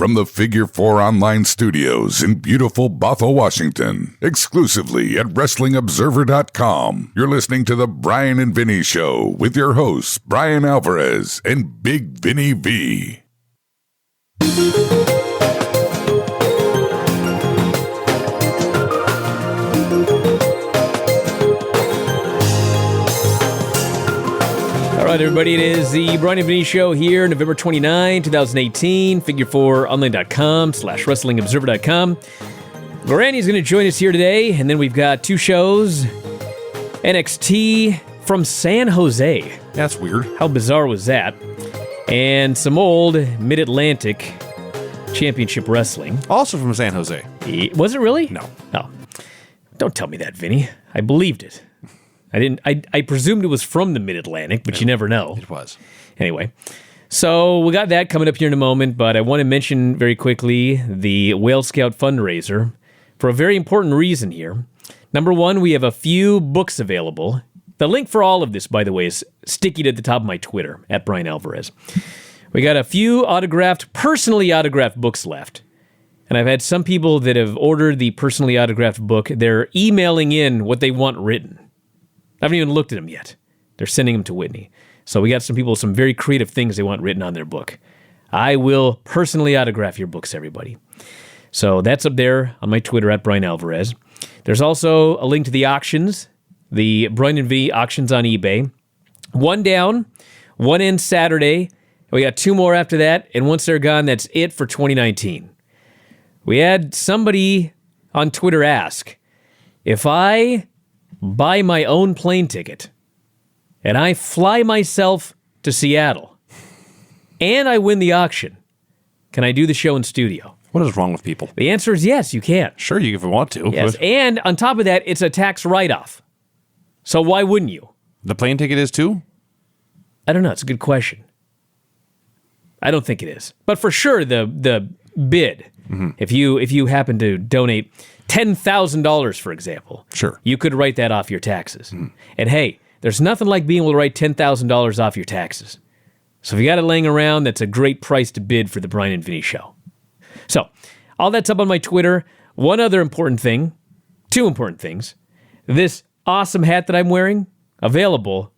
from the Figure 4 Online Studios in beautiful Bothell, Washington, exclusively at WrestlingObserver.com. You're listening to The Bryan and Vinny Show with your hosts, Bryan Alvarez and Big Vinny V. All right, everybody, it is the Bryan and Vinny Show here, November 29, 2018, figure4online.com/wrestlingobserver.com. Granny's going to join us here today, and then we've got two shows. NXT from San Jose. That's weird. How bizarre was that? And some old Mid-Atlantic Championship Wrestling. Also from San Jose. Was it really? No. Oh. Don't tell me that, Vinny. I believed it. I presumed it was from the Mid-Atlantic, but you never know. It was. Anyway, so we got that coming up here in a moment, but I want to mention very quickly the Whale Scout fundraiser for a very important reason here. Number one, we have a few books available. The link for all of this, by the way, is sticky at the top of my Twitter, at Bryan Alvarez. We got a few personally autographed books left. And I've had some people that have ordered the personally autographed book. They're emailing in what they want written. I haven't even looked at them yet. They're sending them to Whitney. So we got some people with some very creative things they want written on their book. I will personally autograph your books, everybody. So that's up there on my Twitter, at Bryan Alvarez. There's also a link to the auctions, the Bryan and V auctions on eBay. One down, one ends Saturday. We got two more after that, and once they're gone, that's it for 2019. We had somebody on Twitter ask, if I buy my own plane ticket and I fly myself to Seattle and I win the auction, can I do the show in studio? What is wrong with people? The answer is yes, you can. Sure, you if you want to. Yes, and on top of that, it's a tax write-off. So why wouldn't you? The plane ticket is too? I don't know. It's a good question. I don't think it is. But for sure, the bid, if you happen to donate $10,000, for example, sure, you could write that off your taxes. And hey, there's nothing like being able to write $10,000 off your taxes. So if you got it laying around, that's a great price to bid for the Bryan and Vinny Show. So all that's up on my Twitter. One other important thing, two important things. This awesome hat that I'm wearing, available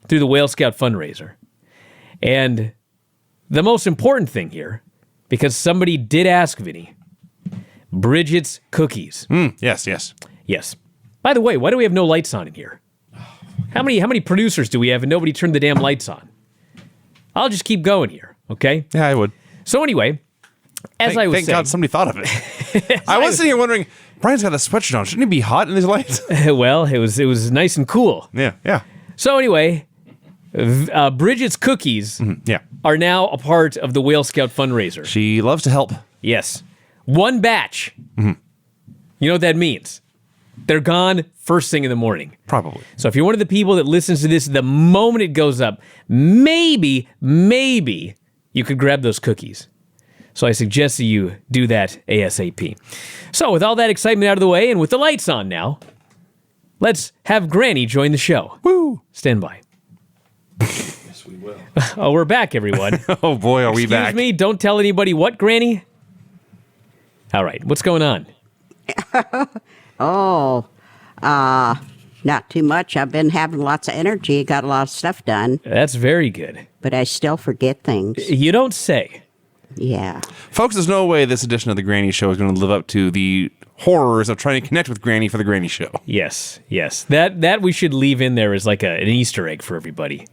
through the Whale Scout fundraiser. And the most important thing here, because somebody did ask Vinny, Bridget's Cookies. Yes. Yes. By the way, why do we have no lights on in here? How many producers do we have and nobody turned the damn lights on? I'll just keep going here, okay? Yeah, I would. So anyway, as I was saying... Thank God somebody thought of it. I was sitting here wondering, Brian's got a sweatshirt on. Shouldn't he be hot in these lights? Well, it was nice and cool. Yeah. So anyway, Bridget's Cookies are now a part of the Whale Scout fundraiser. She loves to help. Yes. One batch. You know what that means? They're gone first thing in the morning. Probably. So if you're one of the people that listens to this the moment it goes up, maybe you could grab those cookies. So I suggest that you do that ASAP. So with all that excitement out of the way and with the lights on now, let's have Granny join the show. Woo! Stand by. Yes, we will. Oh, we're back, everyone. Oh boy, are we back. Excuse me, don't tell anybody what, Granny? All right, what's going on? Not too much. I've been having lots of energy, got a lot of stuff done, That's very good. but I still forget things. You don't say. Yeah. Folks, there's no way this edition of the Granny Show is going to live up to the horrors of trying to connect with Granny for the Granny Show. Yes. That we should leave in there as like an Easter egg for everybody.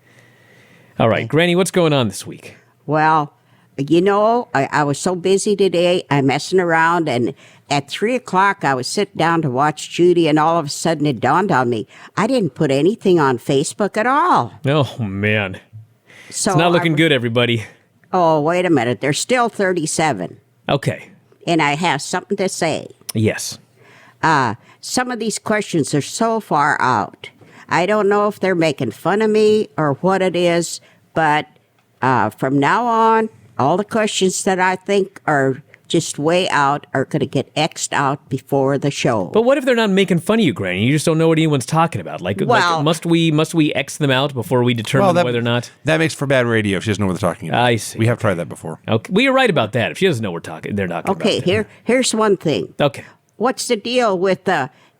All right, Granny, what's going on this week? Well, I was so busy today, I'm messing around, and at 3 o'clock, I was sitting down to watch Judy, and all of a sudden it dawned on me, I didn't put anything on Facebook at all. Oh, man. So It's not looking good, everybody. Oh, wait a minute. There's still 37, Okay. and I have something to say. Yes. Some of these questions are so far out. I don't know if they're making fun of me or what it is, but from now on, all the questions that I think are just way out are going to get X'd out before the show. But what if they're not making fun of you, Granny? You just don't know what anyone's talking about. Like must we X them out before we determine whether or not? That makes for bad radio if she doesn't know what they're talking about. I see. We have tried that before. Okay, well, you're right about that. If she doesn't know they're not talking Okay, about. here's one thing. Okay. What's the deal with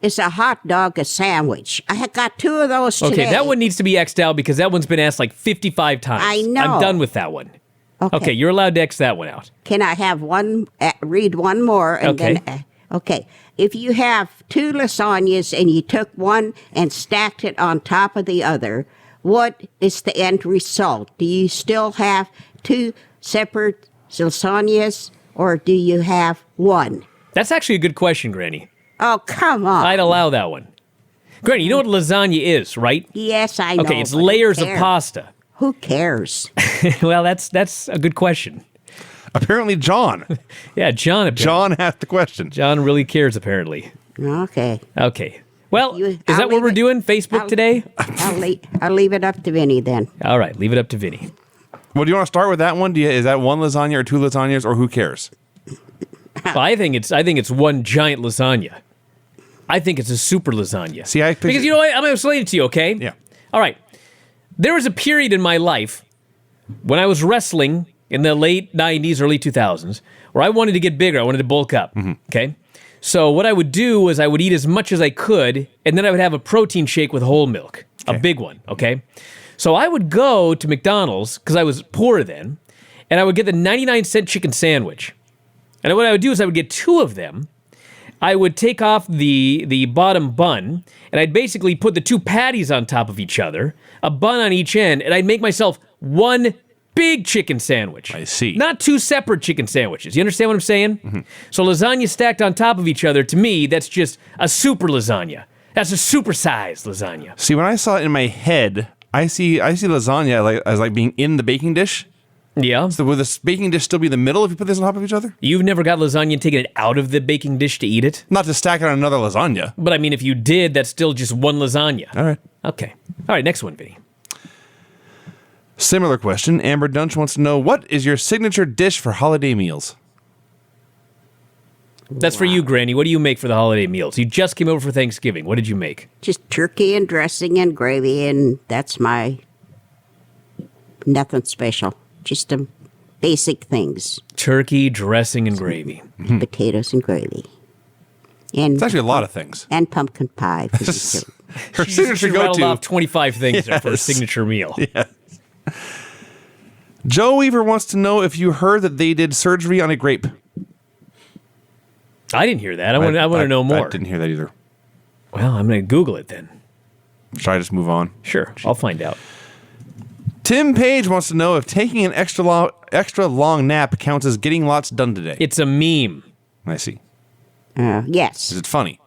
is a hot dog a sandwich? I had got 2 of those today. Okay, that one needs to be X'd out because that one's been asked like 55 times. I know. I'm done with that one. Okay, you're allowed to X that one out. Can I have read one more? And Okay. Then, okay. If you have 2 lasagnas and you took one and stacked it on top of the other, what is the end result? Do you still have 2 separate lasagnas or do you have one? That's actually a good question, Granny. Oh, come on. I'd allow that one. Granny, you know what lasagna is, right? Yes, I know. Okay, it's but who layers of cares? pasta. Who cares? Well, that's a good question. Apparently, John. Yeah, John. John asked the question. John really cares, apparently. Okay. Okay. Well, is I'll that what leave we're it- doing, Facebook today? I'll leave it up to Vinny then. All right, leave it up to Vinny. Well, do you want to start with that one? Is that 1 lasagna or 2 lasagnas or who cares? Well, I think it's one giant lasagna. I think it's a super lasagna. See, because you know what? I'm going to explain it to you, okay? Yeah. All right. There was a period in my life when I was wrestling in the late 90s, early 2000s, where I wanted to get bigger. I wanted to bulk up, okay? So what I would do was I would eat as much as I could, and then I would have a protein shake with whole milk, a big one, okay? So I would go to McDonald's, because I was poor then, and I would get the 99-cent chicken sandwich. And what I would do is I would get 2 of them. I would take off the bottom bun, and I'd basically put the 2 patties on top of each other, a bun on each end, and I'd make myself one big chicken sandwich. I see. Not 2 separate chicken sandwiches. You understand what I'm saying? So lasagna stacked on top of each other, to me, that's just a super lasagna. That's a supersized lasagna. See, when I saw it in my head, I see lasagna as like being in the baking dish. Yeah. So will this baking dish still be in the middle if you put this on top of each other? You've never got lasagna and taken it out of the baking dish to eat it? Not to stack it on another lasagna. But I mean, if you did, that's still just one lasagna. All right. Okay. All right, next one, Vinny. Similar question. Amber Dunch wants to know, what is your signature dish for holiday meals? That's for you, Granny. What do you make for the holiday meals? You just came over for Thanksgiving. What did you make? Just turkey and dressing and gravy, and that's nothing special. Just basic things. Turkey, dressing, and gravy. Potatoes and gravy. And It's actually a lot of things. and pumpkin pie. for dessert. Her signature She rattled go-to. off 25 things there for a Yes. signature meal. Joe Weaver wants to know if you heard that they did surgery on a grape. I didn't hear that. I want to know more. I didn't hear that either. Well, I'm going to Google it then. Should I just move on? Sure, I'll find out. Tim Page wants to know if taking an extra long nap counts as getting lots done today. It's a meme. I see. Yes. Is it funny?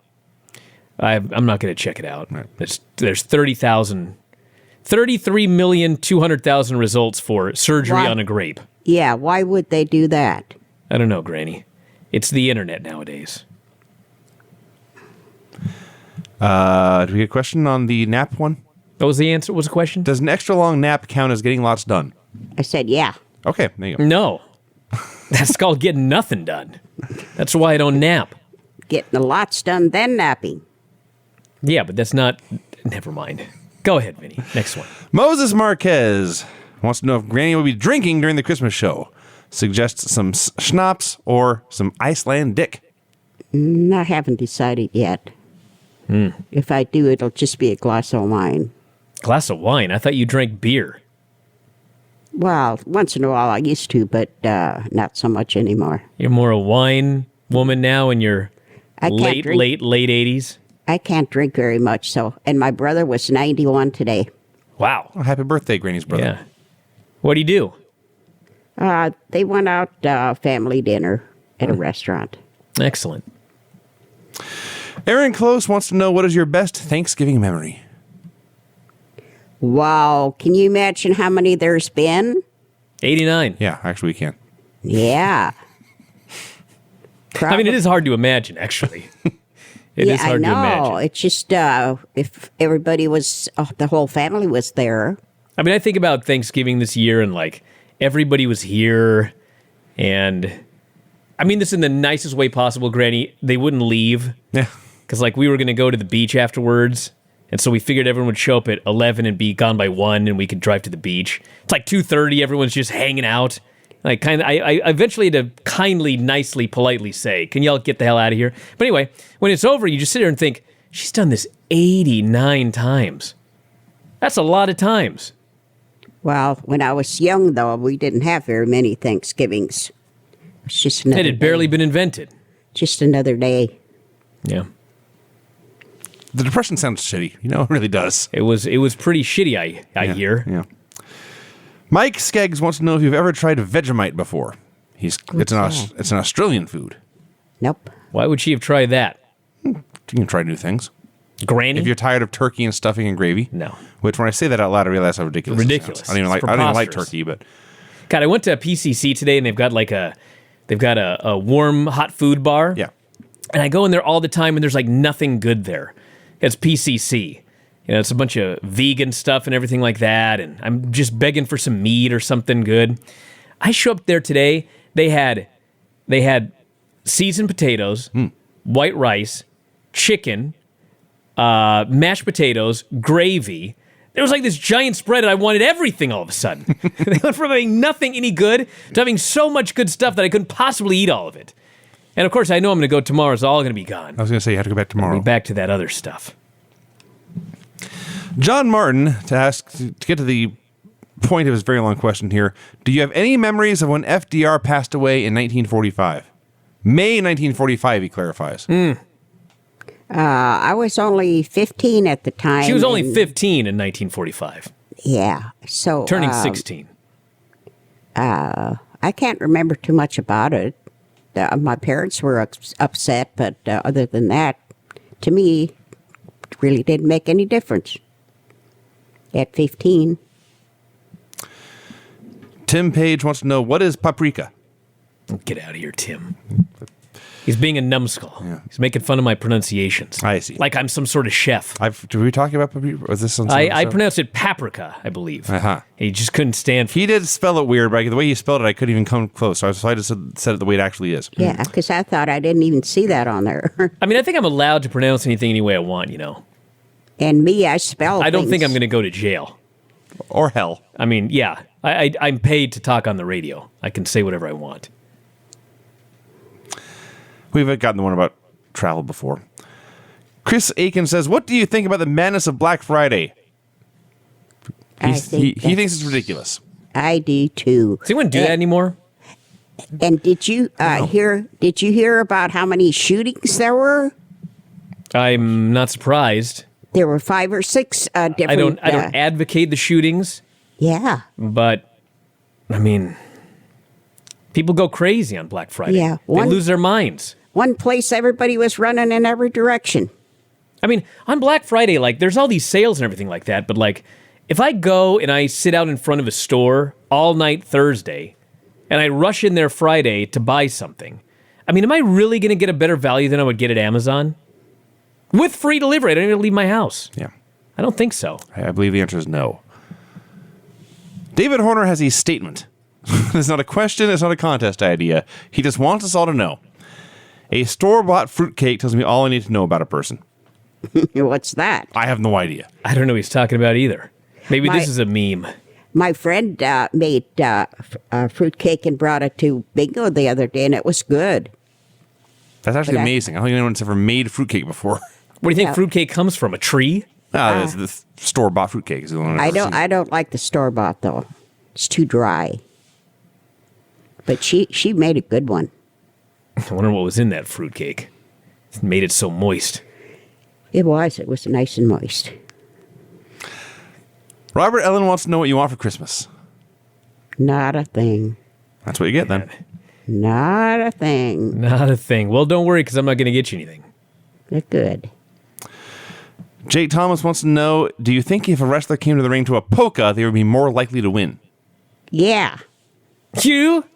I'm not going to check it out. Right. There's 33,200,000 results for surgery Why? on a grape. Yeah, why would they do that? I don't know, Granny. It's the internet nowadays. Do we get a question on the nap one? What was the answer? What was the question? Does an extra long nap count as getting lots done? I said, yeah. Okay, there you go. No. That's called getting nothing done. That's why I don't nap. Getting the lots done, then napping. Yeah, but that's not... Never mind. Go ahead, Vinny. Next one. Moses Marquez wants to know if Granny will be drinking during the Christmas show. Suggests some schnapps or some Icelandic. I haven't decided yet. If I do, it'll just be a glass of wine. Glass of wine? I thought you drank beer. Well, once in a while I used to, but not so much anymore. You're more a wine woman now in your I can't late drink. 80s? I can't drink very much, so. And my brother was 91 today. Wow. Oh, happy birthday, Granny's brother. Yeah. What do you do? They went out family dinner at a restaurant. Excellent. Aaron Close wants to know, what is your best Thanksgiving memory? Wow, can you imagine how many there's been? 89. Yeah, actually we can. Yeah. I mean, it is hard to imagine, actually. It is hard I to know. imagine. It's just if everybody was, the whole family was there. I mean, I think about Thanksgiving this year and, like, everybody was here, and I mean this in the nicest way possible, Granny. They wouldn't leave. Yeah. Because, like, we were going to go to the beach afterwards. And so we figured everyone would show up at 11 and be gone by 1, and we could drive to the beach. It's like 2:30, everyone's just hanging out. Like, I eventually had to kindly, nicely, politely say, can y'all get the hell out of here? But anyway, when it's over, you just sit there and think, she's done this 89 times. That's a lot of times. Well, when I was young, though, we didn't have very many Thanksgivings. It's just another It had barely been invented. Just another day. Yeah. The Depression sounds shitty. You know, it really does. It was pretty shitty, I hear. Yeah. Mike Skeggs wants to know if you've ever tried Vegemite before. It's an Australian food. Nope. Why would she have tried that? You can try new things. Granny? If you're tired of turkey and stuffing and gravy. No. Which, when I say that out loud, I realize how ridiculous it Ridiculous. sounds. I don't even like turkey, but God, I went to a PCC today, and they've got a warm, hot food bar. yeah. And I go in there all the time, and there's like nothing good there. It's PCC. You know, it's a bunch of vegan stuff and everything like that, and I'm just begging for some meat or something good. I show up there today, they had seasoned potatoes, white rice, chicken, mashed potatoes, gravy. There was like this giant spread, and I wanted everything all of a sudden. They went from having nothing any good to having so much good stuff that I couldn't possibly eat all of it. And, of course, I know I'm going to go tomorrow. It's all going to be gone. I was going to say you had to go back tomorrow. I'll be back to that other stuff. John Martin, to get to the point of his very long question here, do you have any memories of when FDR passed away in 1945? May 1945, he clarifies. I was only 15 at the time. She was only 15 in 1945. Yeah. So Turning 16. I can't remember too much about it. My parents were upset, but other than that, to me, it really didn't make any difference. At 15. Tim Page wants to know, what is paprika? Get out of here, Tim. He's being a numbskull. Yeah. He's making fun of my pronunciations. I see. Like I'm some sort of chef. Did we talk about paprika? Was this I pronounced it paprika, I believe. Uh-huh. He just couldn't stand for He did spell it weird, but the way he spelled it, I couldn't even come close. So I just said it the way it actually is. Yeah, because I thought I didn't even see that on there. I mean, I think I'm allowed to pronounce anything any way I want, you know. And me, I spell I don't things. think I'm going to go to jail. Or hell. I mean, yeah, I'm paid to talk on the radio. I can say whatever I want. We've gotten the one about travel before. Chris Aiken says, what do you think about the madness of Black Friday? He thinks it's ridiculous. I do too. Does anyone do that anymore? And did you hear? Did you hear about how many shootings there were? I'm not surprised. There were 5 or 6 different. I don't advocate the shootings. Yeah. But I mean, people go crazy on Black Friday. Yeah, they lose their minds. One place, everybody was running in every direction. I mean, on Black Friday, like, there's all these sales and everything like that, but, like, if I go and I sit out in front of a store all night Thursday, and I rush in there Friday to buy something, I mean, am I really going to get a better value than I would get at Amazon? With free delivery, I don't even leave my house. Yeah. I don't think so. I believe the answer is no. David Horner has a statement. It's not a question, it's not a contest idea. He just wants us all to know. A store-bought fruitcake tells me all I need to know about a person. What's that? I have no idea. I don't know what he's talking about either. Maybe this is a meme. My friend made fruitcake and brought it to Bingo the other day, and it was good. That's actually amazing. I don't think anyone's ever made fruitcake before. What do you think fruitcake comes from? A tree? The store-bought fruitcake is the one I don't like the store-bought, though. It's too dry. But she made a good one. I wonder what was in that fruitcake. It made it so moist. It was. It was nice and moist. Robert Ellen wants to know what you want for Christmas. Not a thing. That's what you get then. Not a thing. Not a thing. Well, don't worry, because I'm not going to get you anything. They're good. Jake Thomas wants to know, do you think if a wrestler came to the ring to a polka, they would be more likely to win? Yeah. You?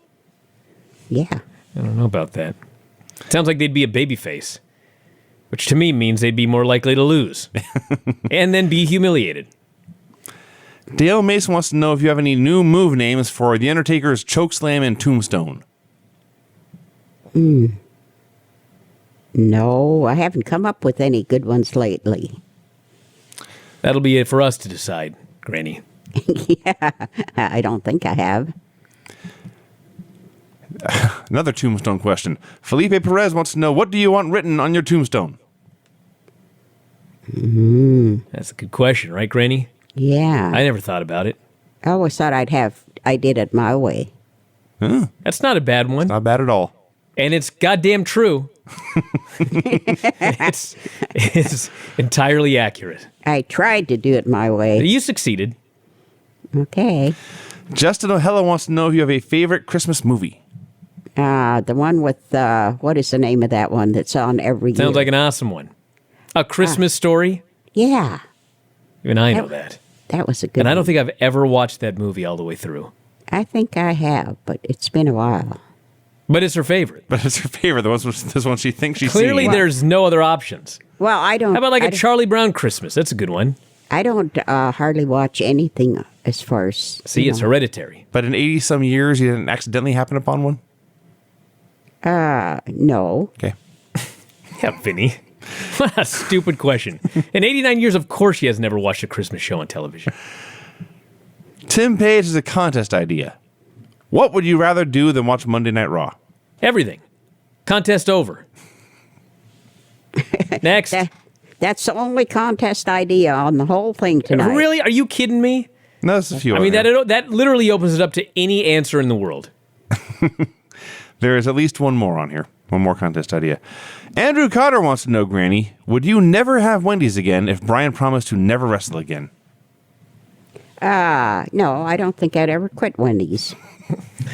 Yeah. I don't know about that. Sounds like they'd be a babyface, which to me means they'd be more likely to lose and then be humiliated. Dale Mason wants to know if you have any new move names for The Undertaker's Chokeslam and Tombstone. No, I haven't come up with any good ones lately. That'll be it for us to decide, Granny. Yeah, I don't think I have. Another tombstone question. Felipe Perez wants to know, what do you want written on your tombstone? That's a good question, right, Granny? Yeah. I never thought about it. I always thought I did it my way. That's not a bad one. Not bad at all. And it's goddamn true. it's entirely accurate. I tried to do it my way. You succeeded. Okay. Justin O'Hella wants to know if you have a favorite Christmas movie. The one with, what is the name of that one that's on every year? Sounds like an awesome one. A Christmas Story? Yeah, Even I know that. that was a good And I one. don't think I've ever watched that movie all the way through. I think I have, but it's been a while. But it's her favorite. But it's her favorite. This one she thinks she's Clearly, seen. there's no other options. Well, I don't... How about like I a don't- Charlie Brown Christmas? That's a good one. I don't hardly watch anything as far as... See, you it's know. hereditary. But in 80-some years, you didn't accidentally happen upon one? No. Okay. Yeah, Vinny. What a stupid question. In 89 years, of course, she has never watched a Christmas show on television. Tim Page has a contest idea. What would you rather do than watch Monday Night Raw? Everything. Contest over. Next. That's the only contest idea on the whole thing tonight. Really? Are you kidding me? No, there's a few. I on mean, here. that literally opens it up to any answer in the world. There is at least one more on here. One more contest idea. Andrew Cotter wants to know, Granny, would you never have Wendy's again if Brian promised to never wrestle again? No, I don't think I'd ever quit Wendy's.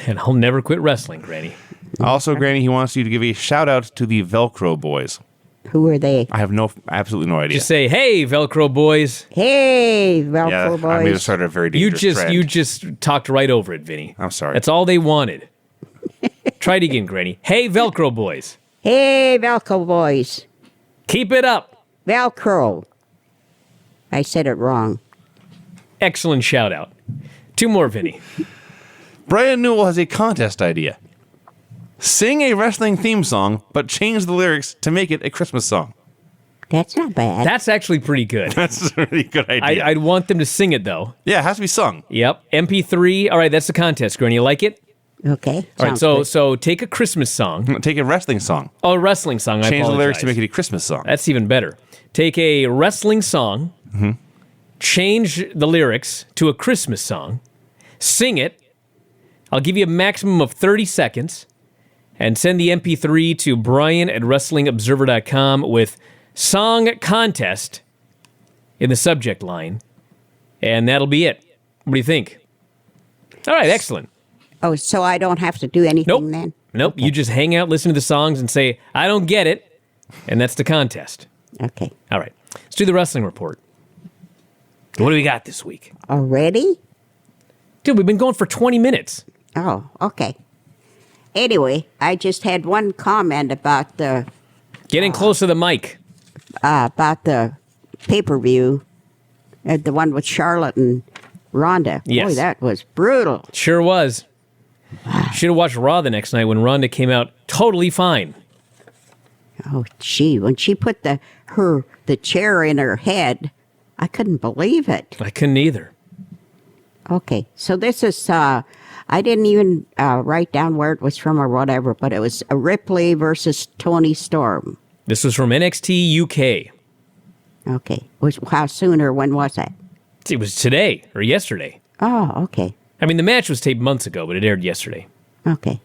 And I'll never quit wrestling, Granny. Also, Granny, he wants you to give a shout out to the Velcro boys. Who are they? I have absolutely no idea. Just say, hey, Velcro boys. Hey, Velcro yeah, boys. I may have started a very dangerous trend. You just talked right over it, Vinny. I'm sorry. That's all they wanted. Try it again, Granny. Hey, Velcro boys. Hey, Velcro boys. Keep it up. Velcro. I said it wrong. Excellent shout out. Two more, Vinny. Brian Newell has a contest idea. Sing a wrestling theme song, but change the lyrics to make it a Christmas song. That's not bad. That's actually pretty good. That's a really good idea. I'd want them to sing it, though. Yeah, it has to be sung. Yep. MP3. All right, that's the contest, Granny. You like it? Okay. All right, sounds so take a Christmas song. Take a wrestling song. Oh, a wrestling song. I Change the lyrics to apologize. make it a Christmas song. That's even better. Take a wrestling song, change the lyrics to a Christmas song, sing it. I'll give you a maximum of 30 seconds, and send the MP3 to brian@wrestlingobserver.com with song contest in the subject line, and that'll be it. What do you think? All right, excellent. Oh, so I don't have to do anything Nope. then? Nope. You just hang out, listen to the songs, and say, I don't get it, and that's the contest. Okay. All right. Let's do the wrestling report. What do we got this week? Already? Dude, we've been going for 20 minutes. Oh, okay. Anyway, I just had one comment about the Getting close to the mic. pay-per-view, the one with Charlotte and Ronda. Yes. Boy, that was brutal. Sure was. Should have watched Raw the next night when Ronda came out totally fine. Oh, gee, when she put the chair in her head, I couldn't believe it. I couldn't either. Okay, so this is, I didn't even write down where it was from or whatever, but it was Ripley versus Tony Storm. This was from NXT UK. Okay, how soon or when was that? It was today or yesterday. Oh, okay, I mean, the match was taped months ago, but it aired yesterday. okay.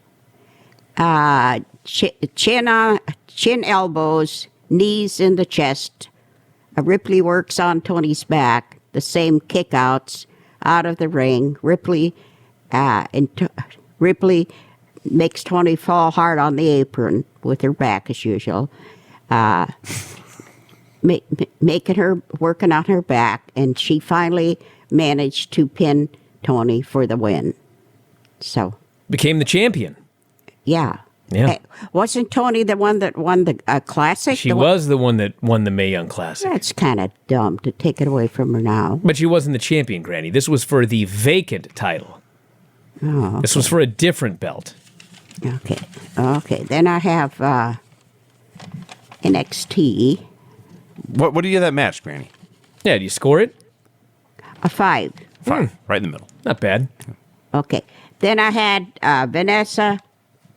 Chin elbows, knees in the chest. Ripley works on Tony's back. The same kickouts out of the ring. Ripley makes Tony fall hard on the apron with her back as usual. Making her working on her back, and she finally managed to pin Tony for the win. So, Became the champion. yeah. Yeah. Hey, wasn't Tony the one that won the classic? She was the one that won the Mae Young Classic. That's kind of dumb to take it away from her now. But she wasn't the champion, Granny. This was for the vacant title. Oh, This was for a different belt. Okay. Then I have NXT, What do you give that match, Granny? Yeah, do you score it? a 5. 5. Right in the middle. Not bad. Okay. Then I had Vanessa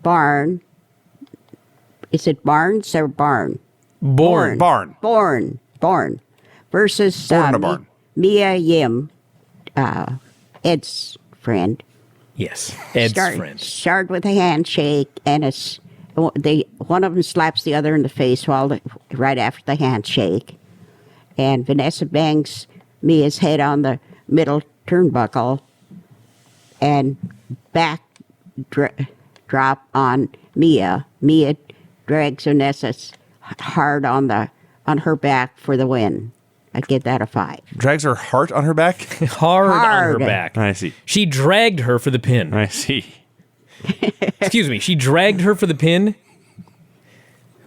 Barn. Is it Barnes or Barn? Born. Born. Versus Born in a barn. Mia Yim, Ed's friend. Yes. Ed's friend. Start with a handshake, and one of them slaps the other in the face right after the handshake. And Vanessa bangs Mia's head on the middle turnbuckle, and back drop on Mia. Mia drags Vanessa hard on her back for the win. I give that a 5. Drags her heart on her back? Hard on her back. I see. She dragged her for the pin. I see. Excuse me. She dragged her for the pin?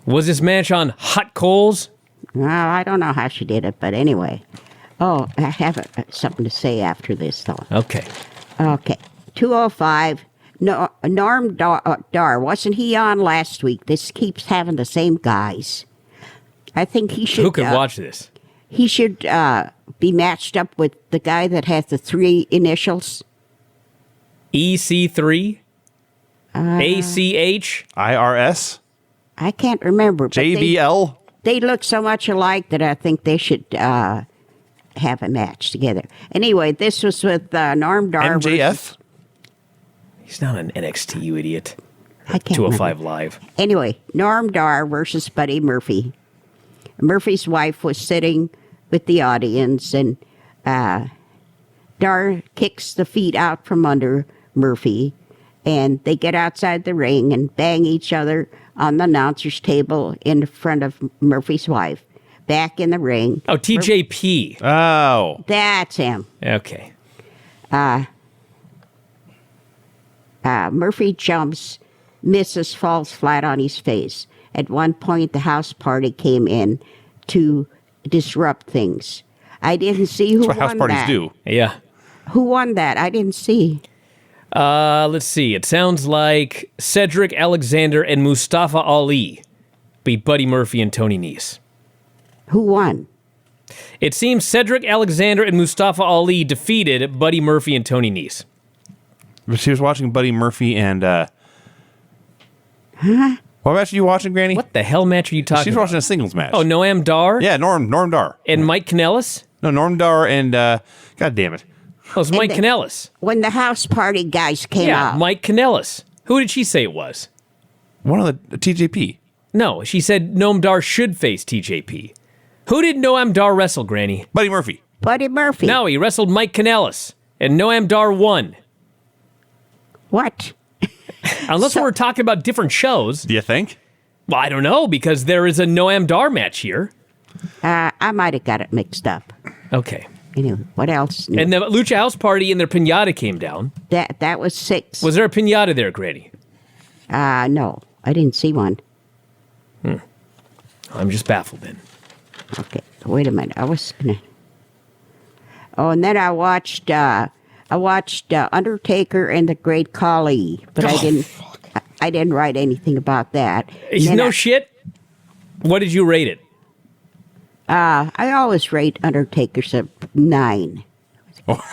Was this match on hot coals? Well, I don't know how she did it, but anyway. Oh, I have something to say after this, though. Okay. Okay. 205. No, Norm Dar, wasn't he on last week? This keeps having the same guys. I think he should... Who could watch this? He should be matched up with the guy that has the 3 initials. EC3? ACH? IRS? I can't remember. But JBL? They look so much alike that I think they should have a match together. Anyway, this was with Norm Dar. MJF? He's not an NXT, you idiot. I can't 205 remember. Live. Anyway, Norm Dar versus Buddy Murphy. Murphy's wife was sitting with the audience, and Dar kicks the feet out from under Murphy, and they get outside the ring and bang each other on the announcer's table in front of Murphy's wife. Back in the ring. Oh, TJP. Oh. That's him. Okay. Murphy jumps, misses, falls flat on his face. At one point, the house party came in to disrupt things. I didn't see who That's what won house parties that. do. Yeah. Who won that? I didn't see. Let's see. It sounds like Cedric Alexander and Mustafa Ali beat Buddy Murphy and Tony Nese. Who won? It seems Cedric Alexander and Mustafa Ali defeated Buddy Murphy and Tony Nese. But she was watching Buddy Murphy and... Huh? What match are you watching, Granny? What the hell match are you talking She's about? watching a singles match. Oh, Noam Dar? Yeah, Norm Dar. And Mike Kanellis? No, Norm Dar and... God damn it. Oh, it's Mike Kanellis. When the house party guys came Yeah, out. Mike Kanellis. Who did she say it was? One of the TJP. No, she said Noam Dar should face TJP. Who did Noam Dar wrestle, Granny? Buddy Murphy. Buddy Murphy. No, he wrestled Mike Kanellis, and Noam Dar won. What? Unless we're talking about different shows. Do you think? Well, I don't know, because there is a Noam Dar match here. I might have got it mixed up. Okay. Anyway, what else? And the Lucha House Party and their piñata came down. That was 6. Was there a piñata there, Granny? No, I didn't see one. I'm just baffled then. Okay, wait a minute. I was gonna. Oh, and then I watched Undertaker and the Great Khali, but I didn't. I didn't write anything about that. No shit. What did you rate it? I always rate Undertaker's a 9.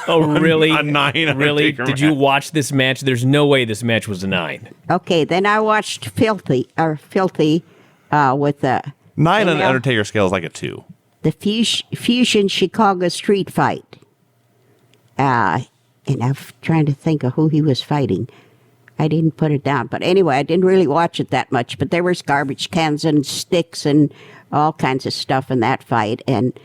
Oh, really? A 9. Really? Undertaker Did you match. watch this match? There's no way this match was a 9. Okay, then I watched Filthy with the 9 on the Undertaker scale is like a 2. the Fusion Chicago Street Fight. And I'm trying to think of who he was fighting. I didn't put it down. But anyway, I didn't really watch it that much. But there was garbage cans and sticks and all kinds of stuff in that fight. And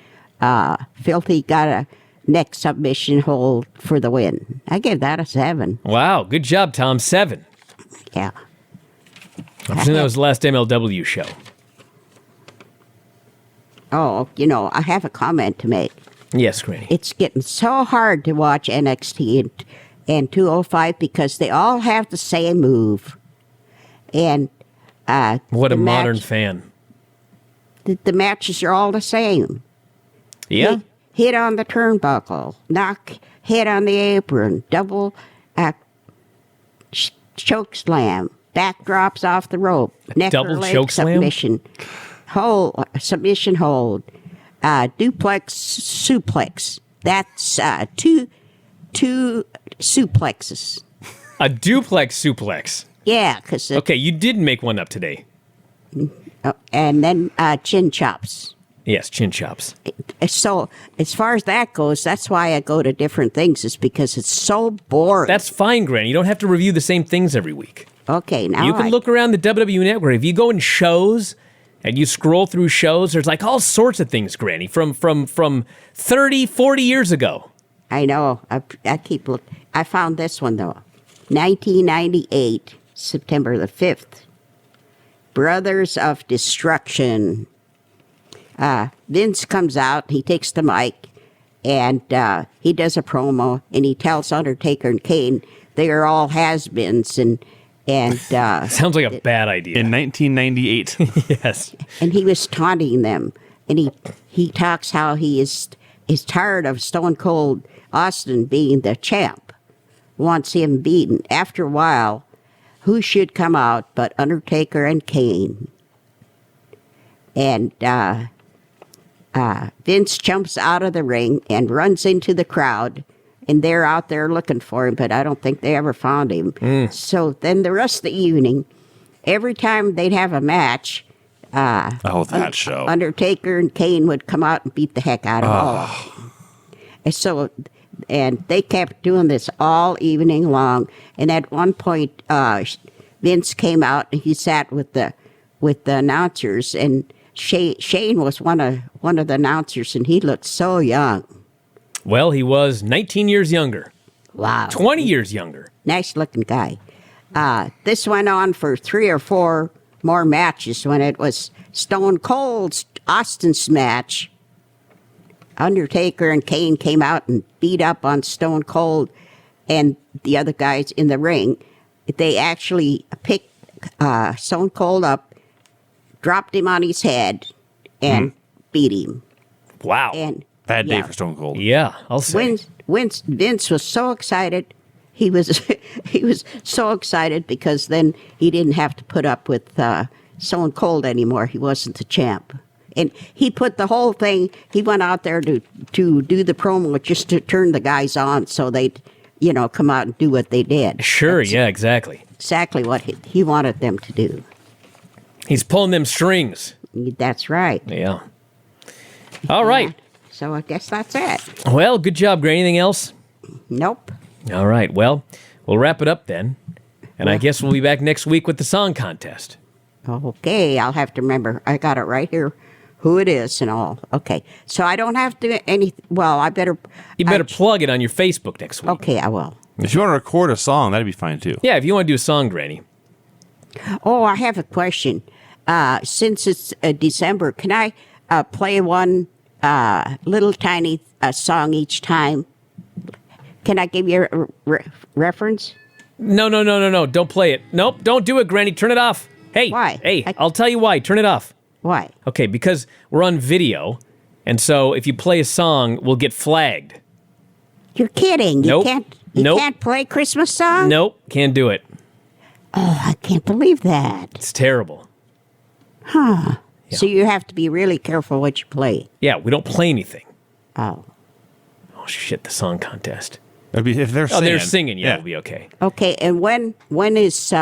Filthy got a neck submission hold for the win. I gave that a 7. Wow, good job, Tom. 7. Yeah. I presume that was the last MLW show. Oh, I have a comment to make. Yes, Granny. It's getting so hard to watch NXT and 205 because they all have the same move. And What a the modern match- fan. The matches are all the same. Yeah? Hit on the turnbuckle, knock, hit on the apron, double choke slam, backdrops off the rope, neck double or leg choke slam? submission, submission hold, duplex suplex. That's two suplexes. A duplex suplex. Yeah, because Okay, you did make one up today. and then chin chops. Yes, chin chops. So as far as that goes, that's why I go to different things. Is because it's so boring. That's fine, Granny. You don't have to review the same things every week. Okay, now You can look around the WWE Network. If you go in shows and you scroll through shows, there's like all sorts of things, Granny, from 30, 40 years ago. I know. I keep looking. I found this one though, 1998, September the 5th. Brothers of Destruction. Vince comes out. He takes the mic, and he does a promo, and he tells Undertaker and Kane they are all has-beens, and Sounds like a bad idea. In 1998. Yes. and he was taunting them, and he talks how he is tired of Stone Cold Austin being the champ, wants him beaten. After a while, who should come out but Undertaker and Kane? And Vince jumps out of the ring and runs into the crowd, and they're out there looking for him, but I don't think they ever found him. So then the rest of the evening, every time they'd have a match, That show. Undertaker and Kane would come out and beat the heck out of all of them. And so, and they kept doing this all evening long. And at one point, Vince came out and he sat with the announcers, and Shane was one of the announcers, and he looked so young. Well, he was 19 years younger. Wow. 20 years younger. Nice looking guy. This went on for 3 or 4 more matches. When it was Stone Cold's Austin's match, Undertaker and Kane came out and beat up on Stone Cold and the other guys in the ring. They actually picked Stone Cold up, dropped him on his head, and beat him. Wow. And Bad day yeah. for Stone Cold. Yeah, I'll say. Vince was so excited. He was so excited because then he didn't have to put up with Stone Cold anymore. He wasn't the champ. And he put the whole thing, he went out there to do the promo just to turn the guys on so they'd, come out and do what they did. Sure, That's yeah, exactly. exactly what he wanted them to do. He's pulling them strings. That's right. Yeah. All right. So I guess that's it. Well, good job, Granny. Anything else? Nope. All right. Well, we'll wrap it up then. And I guess we'll be back next week with the song contest. Okay, I'll have to remember. I got it right here, who it is and all. Okay, so I don't have to I better. You better plug it on your Facebook next week. Okay, I will. If you want to record a song, that'd be fine too. Yeah, if you want to do a song, Granny. Oh, I have a question. Since it's December, can I play one little tiny song each time? Can I give you a reference? No. Don't play it. Nope, don't do it, Granny. Turn it off. Hey. Why? Hey, I'll tell you why. Turn it off. Why? Okay, because we're on video, and so if you play a song, we'll get flagged. You're kidding. Nope. You Nope. can't play Christmas song? Nope, can't do it. Oh, I can't believe that. It's terrible. So you have to be really careful what you play. Yeah, we don't play anything. Oh. Oh, shit, the song contest. That'd be if they're Oh, singing. they're singing. Yeah, it'll be okay. Okay, and when is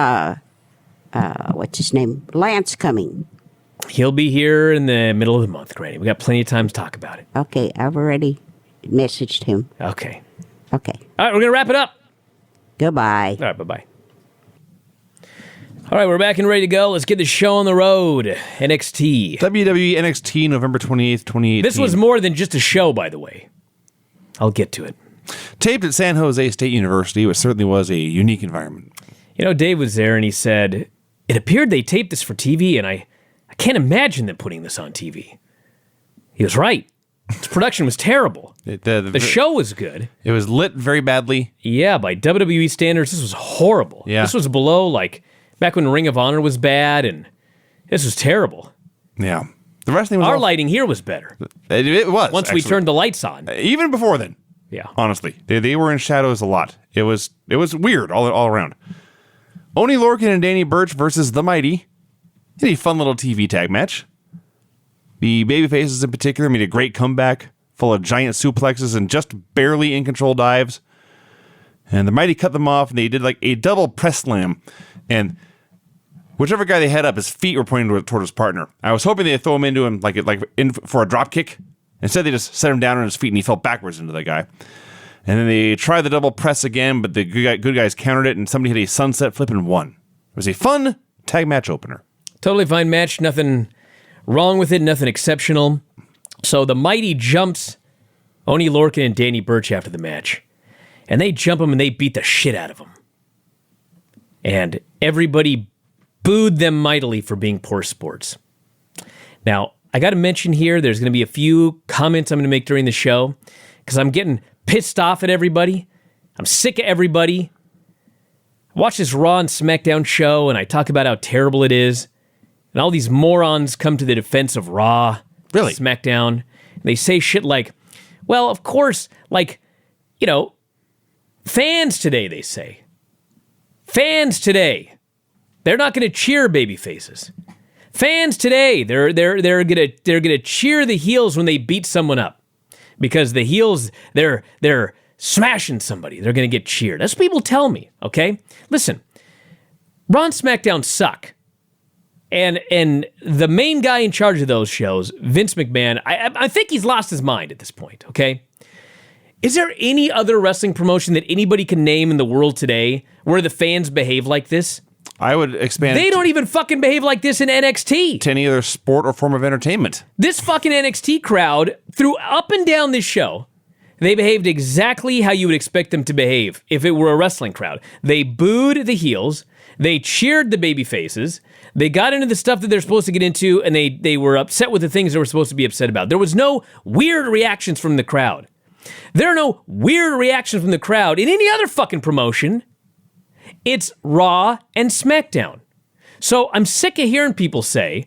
what's his name? Lance coming? He'll be here in the middle of the month, Granny. We got plenty of time to talk about it. Okay, I've already messaged him. Okay. Okay. All right, we're going to wrap it up. Goodbye. All right, bye-bye. All right, we're back and ready to go. Let's get the show on the road. NXT. WWE NXT November 28th, 2018. This was more than just a show, by the way. I'll get to it. taped at San Jose State University, which certainly was a unique environment. You know, Dave was there and he said, it appeared they taped this for TV, and I can't imagine them putting this on TV. He was right. Its production was terrible. The show was good. It was lit very badly. Yeah, by WWE standards, this was horrible. Yeah. This was below, like, back when Ring of Honor was bad, and this was terrible. Yeah. The wrestling was Our lighting here was better. It was. Once we turned the lights on. Even before then. Yeah. Honestly. They were in shadows a lot. It was weird all around. Oney Lorcan and Danny Burch versus The Mighty. In a fun little TV tag match. The babyfaces in particular made a great comeback, full of giant suplexes and just barely in control dives. And The Mighty cut them off, and they did like a double press slam. And whichever guy they had up, his feet were pointing toward his partner. I was hoping they'd throw him into him like in for a drop kick. Instead, they just set him down on his feet, and he fell backwards into the guy. And then they tried the double press again, but the good guys countered it, and somebody hit a sunset flip and won. It was a fun tag match opener. Totally fine match. Nothing wrong with it. Nothing exceptional. So the Mighty jumps Oney Lorcan and Danny Burch after the match. And they jump him and they beat the shit out of him. And everybody booed them mightily for being poor sports. Now, I got to mention here, there's going to be a few comments I'm going to make during the show because I'm getting pissed off at everybody. I'm sick of everybody. I watch this Raw and SmackDown show and I talk about how terrible it is. And all these morons come to the defense of Raw, Really? SmackDown. And they say shit like, well, of course, like, you know, fans today, they say. Fans today, they're not going to cheer baby faces. Fans today, they're gonna cheer the heels when they beat someone up. Because the heels, they're smashing somebody. They're going to get cheered. That's what people tell me, okay? Listen, Raw and SmackDown suck. And the main guy in charge of those shows, Vince McMahon, I think he's lost his mind at this point, okay? Is there any other wrestling promotion that anybody can name in the world today where the fans behave like this? I would expand They don't even fucking behave like this in NXT. to any other sport or form of entertainment. This fucking NXT crowd, through up and down this show, they behaved exactly how you would expect them to behave if it were a wrestling crowd. They booed the heels. They cheered the baby faces. They got into the stuff that they're supposed to get into, and they were upset with the things they were supposed to be upset about. There was no weird reactions from the crowd. There are no weird reactions from the crowd in any other fucking promotion. It's Raw and SmackDown. So I'm sick of hearing people say,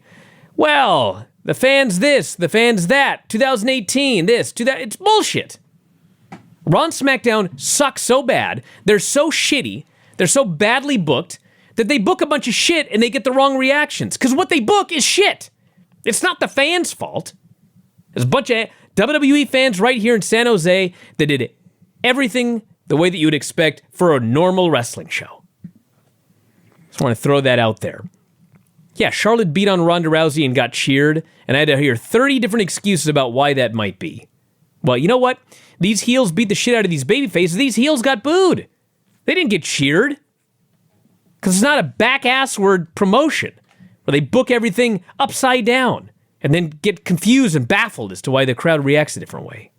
well, the fans this, the fans that, 2018, this, that. It's bullshit. Raw and SmackDown suck so bad, they're so shitty, they're so badly booked, that they book a bunch of shit and they get the wrong reactions. Because what they book is shit. It's not the fans' fault. There's a bunch of WWE fans right here in San Jose that did everything the way that you would expect for a normal wrestling show. Just want to throw that out there. Yeah, Charlotte beat on Ronda Rousey and got cheered, and I had to hear 30 different excuses about why that might be. Well, you know what? These heels beat the shit out of these babyfaces. These heels got booed. They didn't get cheered. Because it's not a back-ass-word promotion where they book everything upside down and then get confused and baffled as to why the crowd reacts a different way.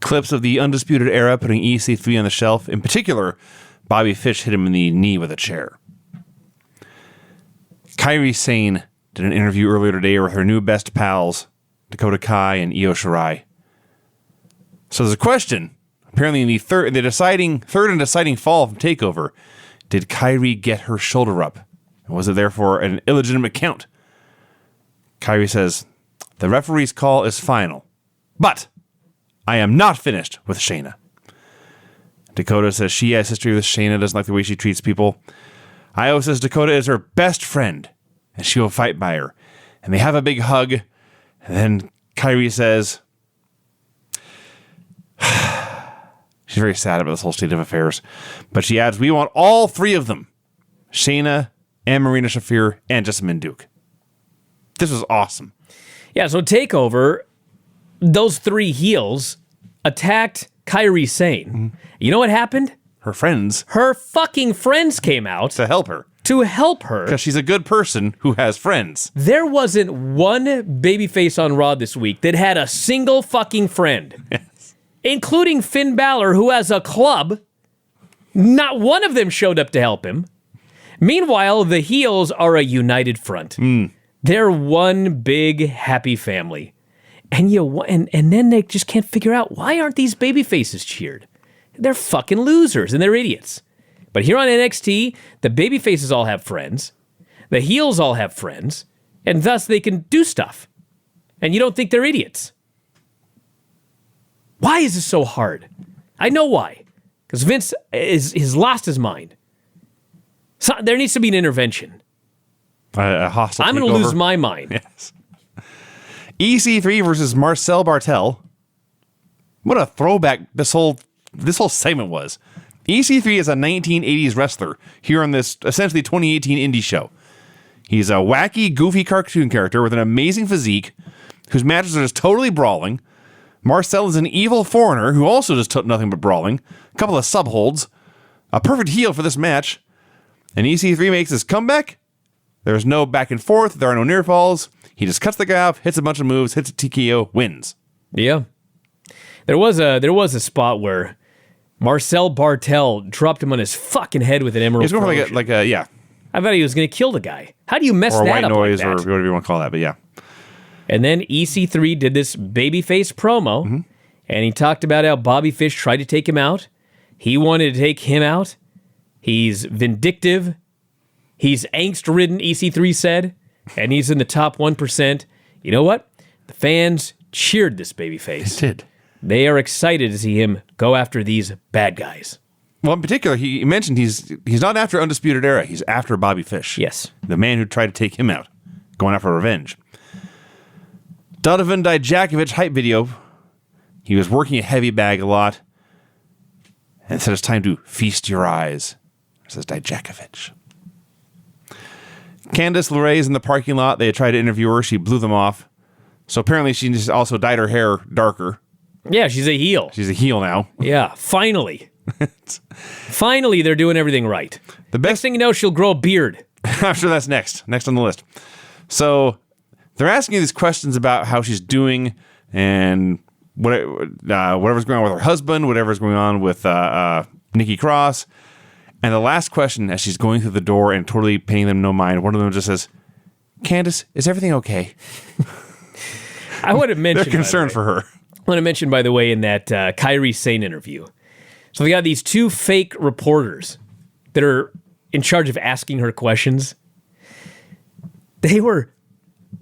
Clips of the Undisputed Era putting EC3 on the shelf. In particular, Bobby Fish hit him in the knee with a chair. Kairi Sane did an interview earlier today with her new best pals, Dakota Kai and Io Shirai. So there's a question. Apparently in the third and deciding fall from TakeOver, did Kairi get her shoulder up? And was it therefore an illegitimate count? Kairi says, the referee's call is final, but I am not finished with Shayna. Dakota says she has history with Shayna, doesn't like the way she treats people. Io says Dakota is her best friend, and she will fight by her. And they have a big hug, and then Kairi says, she's very sad about this whole state of affairs. But she adds, we want all three of them. Shayna and Marina Shafir and Jessamine Duke. This was awesome. Yeah, so TakeOver, those three heels attacked Kairi Sane. Mm-hmm. You know what happened? Her friends. Her fucking friends came out. To help her. Because she's a good person who has friends. There wasn't one babyface on Raw this week that had a single fucking friend. Yes. Including Finn Balor, who has a club. Not one of them showed up to help him. Meanwhile, the heels are a united front. They're one big happy family. And and then they just can't figure out, why aren't these babyfaces cheered? They're fucking losers and they're idiots. But here on NXT, the babyfaces all have friends. The heels all have friends. And thus they can do stuff. And you don't think they're idiots. Why is this so hard? I know why. Because Vince has lost his mind. So, there needs to be an intervention. A hostile I'm going to takeover. lose my mind. Yes. EC3 versus Marcel Bartel. What a throwback this whole segment was. EC3 is a 1980s wrestler here on this essentially 2018 indie show. He's a wacky, goofy cartoon character with an amazing physique whose matches are just totally brawling. Marcel is an evil foreigner who also just took nothing but brawling. A couple of subholds. A perfect heel for this match. And EC3 makes his comeback. There's no back and forth. There are no near falls. He just cuts the guy off, hits a bunch of moves, hits a TKO, wins. Yeah. There was a spot where Marcel Bartel dropped him on his fucking head with an emerald. He's going for like a yeah. I thought he was going to kill the guy. How do you mess Or a that white up noise like or that? whatever you want to call that, but yeah. And then EC3 did this babyface promo, and he talked about how Bobby Fish tried to take him out. He wanted to take him out. He's vindictive. He's angst-ridden, EC3 said, and he's in the top 1%. You know what? The fans cheered this babyface. They did. They are excited to see him go after these bad guys. Well, in particular, he mentioned he's not after Undisputed Era. He's after Bobby Fish. Yes. The man who tried to take him out. Going out for revenge. Donovan Dijakovic hype video. He was working a heavy bag a lot. And said it's time to feast your eyes. Says Dijakovic. Candice LeRae's in the parking lot. They tried to interview her. She blew them off. So apparently she just also dyed her hair darker. Yeah, she's a heel. She's a heel now. Yeah, finally. Finally, they're doing everything right. The Next best thing you know, she'll grow a beard. I'm sure that's next on the list. So they're asking these questions about how she's doing and whatever's going on with her husband, whatever's going on with Nikki Cross. And the last question, as she's going through the door and totally paying them no mind, one of them just says, "Candice, is everything okay?" I would have mentioned. They're concerned for her. I want to mention, by the way, in that Kairi Sane interview. So they got these two fake reporters that are in charge of asking her questions. They were,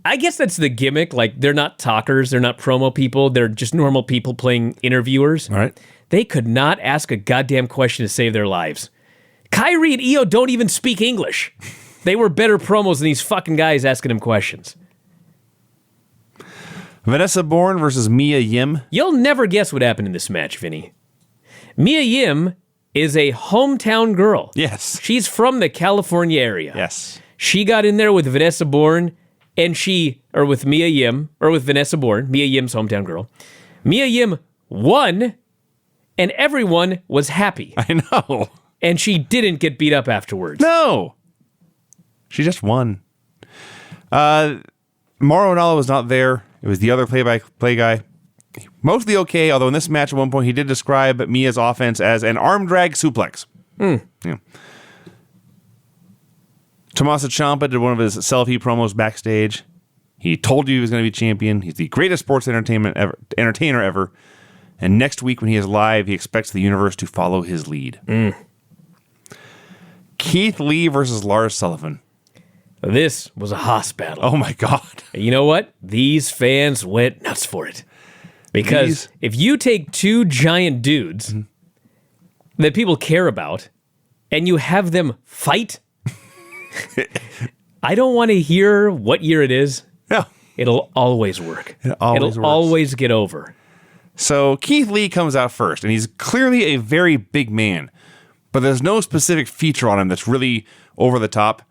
I guess that's the gimmick. Like, they're not talkers. They're not promo people. They're just normal people playing interviewers. All right. They could not ask a goddamn question to save their lives. Kyrie and Io don't even speak English. They were better promos than these fucking guys asking them questions. Vanessa Bourne versus Mia Yim. You'll never guess what happened in this match, Vinny. Mia Yim is a hometown girl. Yes. She's from the California area. Yes. She got in there with Vanessa Bourne, or with Mia Yim, or with Vanessa Bourne, Mia Yim's hometown girl. Mia Yim won, and everyone was happy. I know. And she didn't get beat up afterwards. No. She just won. Mauro Ranallo was not there. It was the other play-by-play guy. Mostly okay, although in this match at one point he did describe Mia's offense as an arm drag suplex. Yeah. Tommaso Ciampa did one of his selfie promos backstage. He told you he was going to be champion. He's the greatest sports entertainer ever. And next week when he is live, he expects the universe to follow his lead. Keith Lee versus Lars Sullivan. This was a hoss battle. Oh my God. You know what? These fans went nuts for it. Because if you take two giant dudes that people care about and you have them fight, I don't want to hear what year it is. No. It'll always work. It always It'll works. always get over. So Keith Lee comes out first, and he's clearly a very big man, but there's no specific feature on him that's really over the top.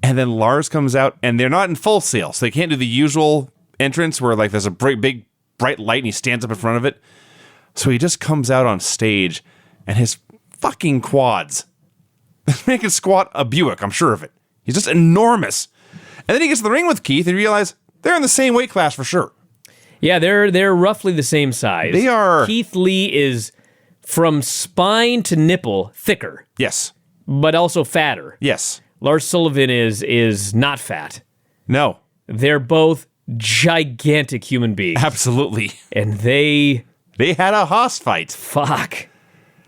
And then Lars comes out, and they're not in full sail, so they can't do the usual entrance where like there's a big bright light and he stands up in front of it. So he just comes out on stage, and his fucking quads, this man can squat a Buick, I'm sure of it. He's just enormous. And then he gets to the ring with Keith, and you realize they're in the same weight class for sure. Yeah, they're roughly the same size. They are. Keith Lee is from spine to nipple thicker, Yes. but also fatter. Yes. Lars Sullivan is not fat. No. They're both gigantic human beings. Absolutely. And they They had a hoss fight. fuck.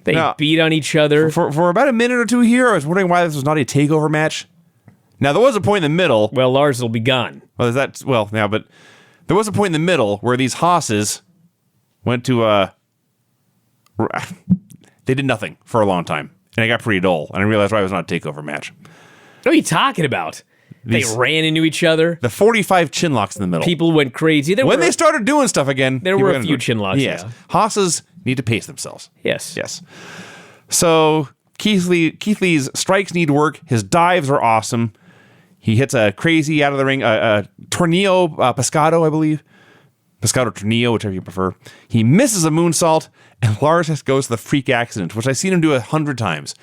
They Now, beat on each other. For about a minute or two here, I was wondering why this was not a takeover match. Now, there was a point in the middle. Well, Lars will be gone. But there was a point in the middle where these hosses went to, they did nothing for a long time. And it got pretty dull. And I realized why it was not a takeover match. What are you talking about? They ran into each other. The 45 chin locks in the middle. People went crazy. When they started doing stuff again, there were a few chin locks. Yes. Yeah. Hosses need to pace themselves. Yes. Yes. So Keith Lee's strikes need work. His dives are awesome. He hits a crazy out of the ring, tornillo pescado, I believe. Pescado tornillo, whichever you prefer. He misses a moonsault, and Lars goes to the freak accident, which I've seen him do 100 times.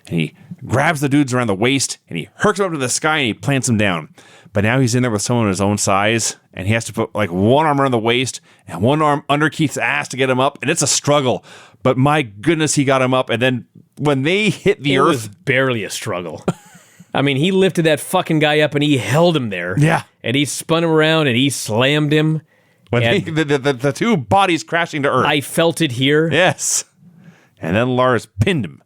And he grabs the dudes around the waist, and he hurks them up to the sky, and he plants them down. But now he's in there with someone his own size, and he has to put like one arm around the waist and one arm under Keith's ass to get him up, and it's a struggle. But my goodness, he got him up, and then when they hit the earth... It was barely a struggle. I mean, he lifted that fucking guy up, and he held him there. Yeah. And he spun him around, and he slammed him. When the two bodies crashing to earth. I felt it here. Yes. And then Lars pinned him,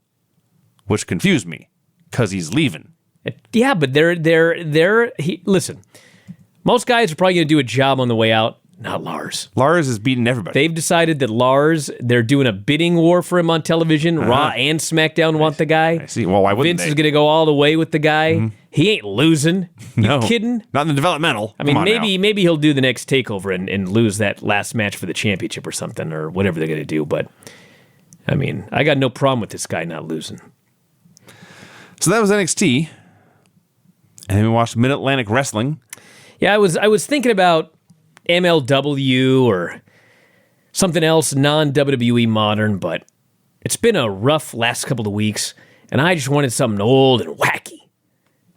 which confused me, because he's leaving. Yeah, but listen, most guys are probably going to do a job on the way out. Not Lars. Lars is beating everybody. They've decided that Lars, they're doing a bidding war for him on television. Raw and SmackDown want the guy. I see. Well, why wouldn't Vince is going to go all the way with the guy. Mm-hmm. He ain't losing. No. You kidding? Not in the developmental. I mean, Come on now. maybe he'll do the next takeover and lose that last match for the championship or something, or whatever they're going to do. But, I mean, I got no problem with this guy not losing. So that was NXT. And then we watched Mid-Atlantic Wrestling. Yeah, I was thinking about MLW or something else non-WWE modern, but it's been a rough last couple of weeks, and I just wanted something old and wacky.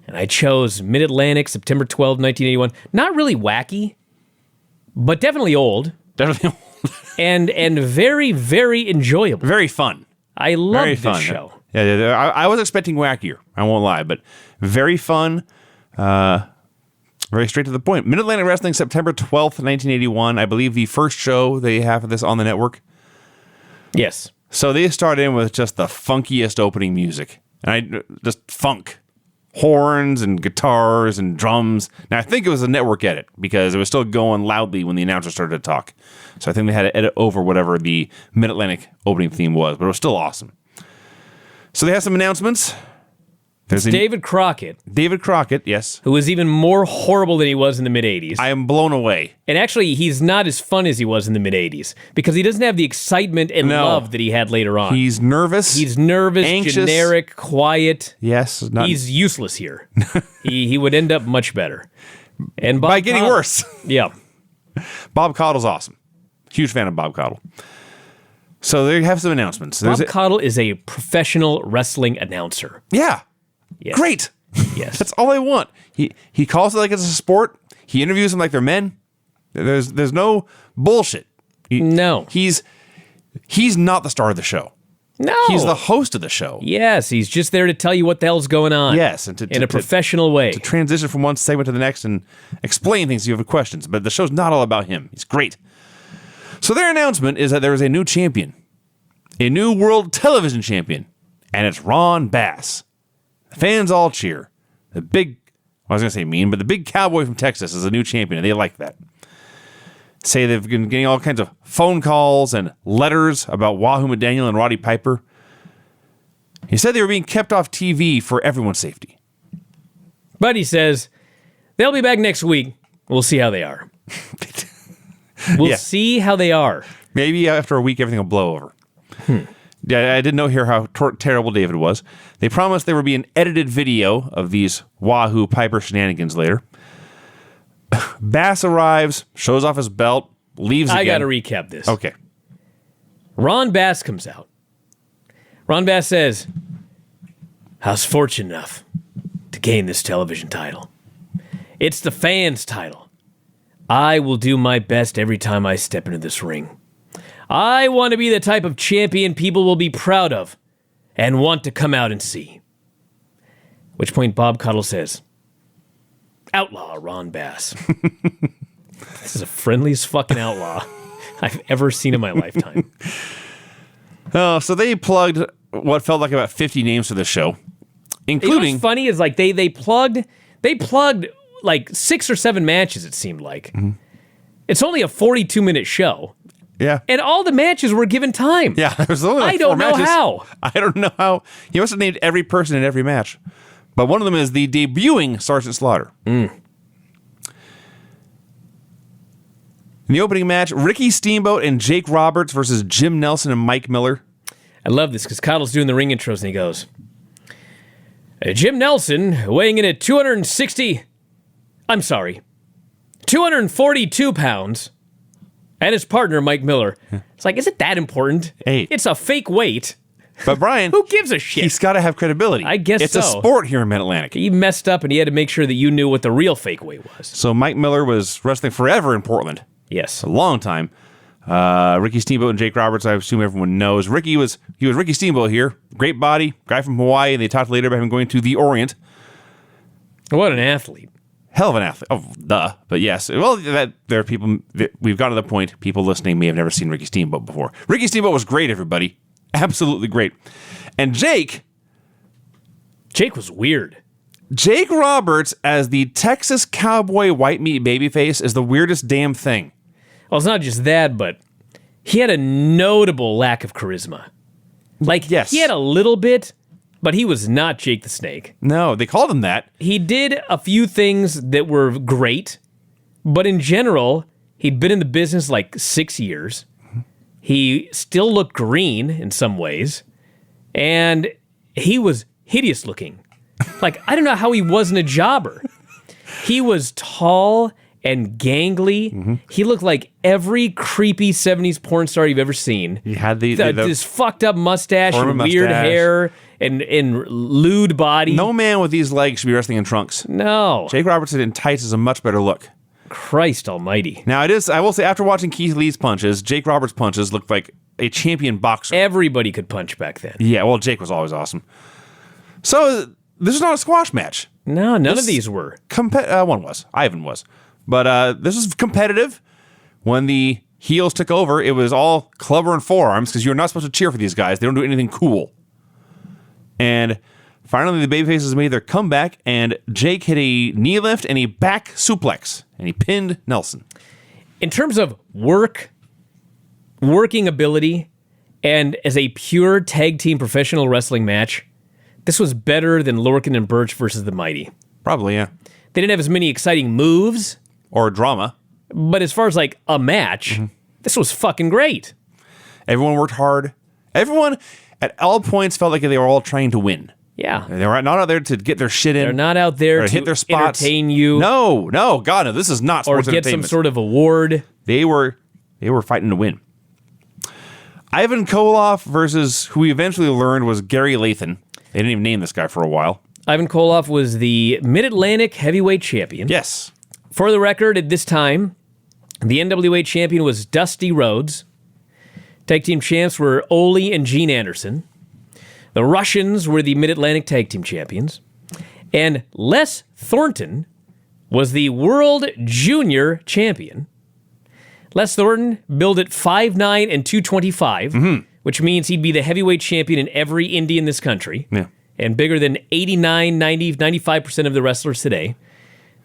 And I chose Mid-Atlantic, September 12, 1981. Not really wacky, but definitely old. Definitely and very, very enjoyable. very fun. I Very love this fun. show. Yeah, I was expecting wackier. I won't lie, but very fun. Very straight to the point. Mid-Atlantic Wrestling, September 12th, 1981. I believe the first show they have of this on the network. Yes. So they start in with just the funkiest opening music. And just funk. Horns and guitars and drums. Now, I think it was a network edit because it was still going loudly when the announcer started to talk. So I think they had to edit over whatever the Mid-Atlantic opening theme was, but it was still awesome. So they have some announcements. There's David Crockett, yes. who was even more horrible than he was in the mid-'80s. I am blown away. And actually, he's not as fun as he was in the mid-'80s because he doesn't have the excitement and love that he had later on. He's nervous. He's nervous, anxious. generic, quiet. Yes. He's useless here. he would end up much better. And By getting worse. Yeah. Bob Caudle's awesome. Huge fan of Bob Caudle. So there you have some announcements. Bob Caudle is a professional wrestling announcer. Yeah. Yes. Great. Yes. That's all I want. He calls it like it's a sport. He interviews them like they're men. There's no bullshit. No. He's not the star of the show. No. He's the host of the show. Yes, he's just there to tell you what the hell's going on. Yes, and in a professional way. To transition from one segment to the next and explain things if you have questions. But the show's not all about him. He's great. So their announcement is that there is a new champion. A new world television champion. And it's Ron Bass. The fans all cheer. The big cowboy from Texas is a new champion, and they like that. Say they've been getting all kinds of phone calls and letters about Wahoo McDaniel and Roddy Piper. He said they were being kept off TV for everyone's safety. But he says, they'll be back next week. We'll see how they are. We'll see how they are. Maybe after a week, everything will blow over. Yeah, I didn't know here how terrible David was. They promised there would be an edited video of these Wahoo Piper shenanigans later. Bass arrives, shows off his belt, leaves again. I got to recap this. Okay. Ron Bass comes out. Ron Bass says, I was fortunate enough to gain this television title. It's the fans' title. I will do my best every time I step into this ring. I want to be the type of champion people will be proud of and want to come out and see. Which point Bob Caudle says, Outlaw Ron Bass. This is the friendliest fucking outlaw I've ever seen in my lifetime. Oh, so they plugged what felt like about 50 names for the show, including... You know what's funny is like they plugged like 6 or 7 matches, it seemed like. Mm-hmm. It's only a 42-minute show. Yeah. And all the matches were given time. Yeah, there's only like I don't 4 know matches. how. I don't know how. He must have named every person in every match. But one of them is the debuting Sergeant Slaughter. In the opening match, Ricky Steamboat and Jake Roberts versus Jim Nelson and Mike Miller. I love this because Cottle's doing the ring intros and he goes, Jim Nelson weighing in at 242 pounds, and his partner, Mike Miller. It's like, is it that important? Hey. It's a fake weight. But Brian, Who gives a shit? he's got to have credibility. I guess it's so. a sport here in Mid-Atlantic. He messed up and he had to make sure that you knew what the real fake weight was. So Mike Miller was wrestling forever in Portland. Yes. A long time. Ricky Steamboat and Jake Roberts, I assume everyone knows. Ricky was Ricky Steamboat here. Great body, guy from Hawaii. They talked later about him going to the Orient. What an athlete. Hell of an athlete. Oh, duh. But yes. Well, there are people, we've got to the point, people listening may have never seen Ricky Steamboat before. Ricky Steamboat was great, everybody. Absolutely great. And Jake was weird. Jake Roberts as the Texas Cowboy white meat babyface is the weirdest damn thing. Well, it's not just that, but he had a notable lack of charisma. Like, Yes. he had a little bit, but he was not Jake the Snake. No, they called him that. He did a few things that were great, but in general, he'd been in the business like 6 years. He still looked green in some ways, and he was hideous looking. Like, I don't know how he wasn't a jobber. He was tall and gangly. He looked like every creepy 70s porn star you've ever seen. He had This fucked up mustache Former and weird mustache. hair and lewd body. No man with these legs should be wrestling in trunks. No. Jake Roberts in tights is a much better look. Christ almighty. Now, I will say, after watching Keith Lee's punches, Jake Roberts' punches looked like a champion boxer. Everybody could punch back then. Yeah, well, Jake was always awesome. So, this is not a squash match. No, none of these were. One was. Ivan was. But this was competitive. When the heels took over, it was all clubber and forearms because you're not supposed to cheer for these guys. They don't do anything cool. And finally, the babyfaces made their comeback, and Jake hit a knee lift and a back suplex, and he pinned Nelson. In terms of working ability, and as a pure tag team professional wrestling match, this was better than Lorcan and Birch versus the Mighty. Probably, yeah. They didn't have as many exciting moves, Or drama. but as far as like a match, this was fucking great. Everyone worked hard. Everyone, at all points, felt like they were all trying to win. Yeah. They were not out there to get their shit in. They're not out there or to hit their spots. entertain you No, God, no. This is not or sports get some entertainment. sort of award. They were fighting to win. Ivan Koloff versus who we eventually learned was Gary Lathan. They didn't even name this guy for a while. Ivan Koloff was the Mid-Atlantic heavyweight champion. Yes. For the record, at this time, the NWA champion was Dusty Rhodes. Tag team champs were Ole and Gene Anderson. The Russians were the Mid-Atlantic tag team champions. And Les Thornton was the world junior champion. Les Thornton billed at 5'9" and 225, which means he'd be the heavyweight champion in every indie in this country. Yeah. And bigger than 89, 90, 95% of the wrestlers today.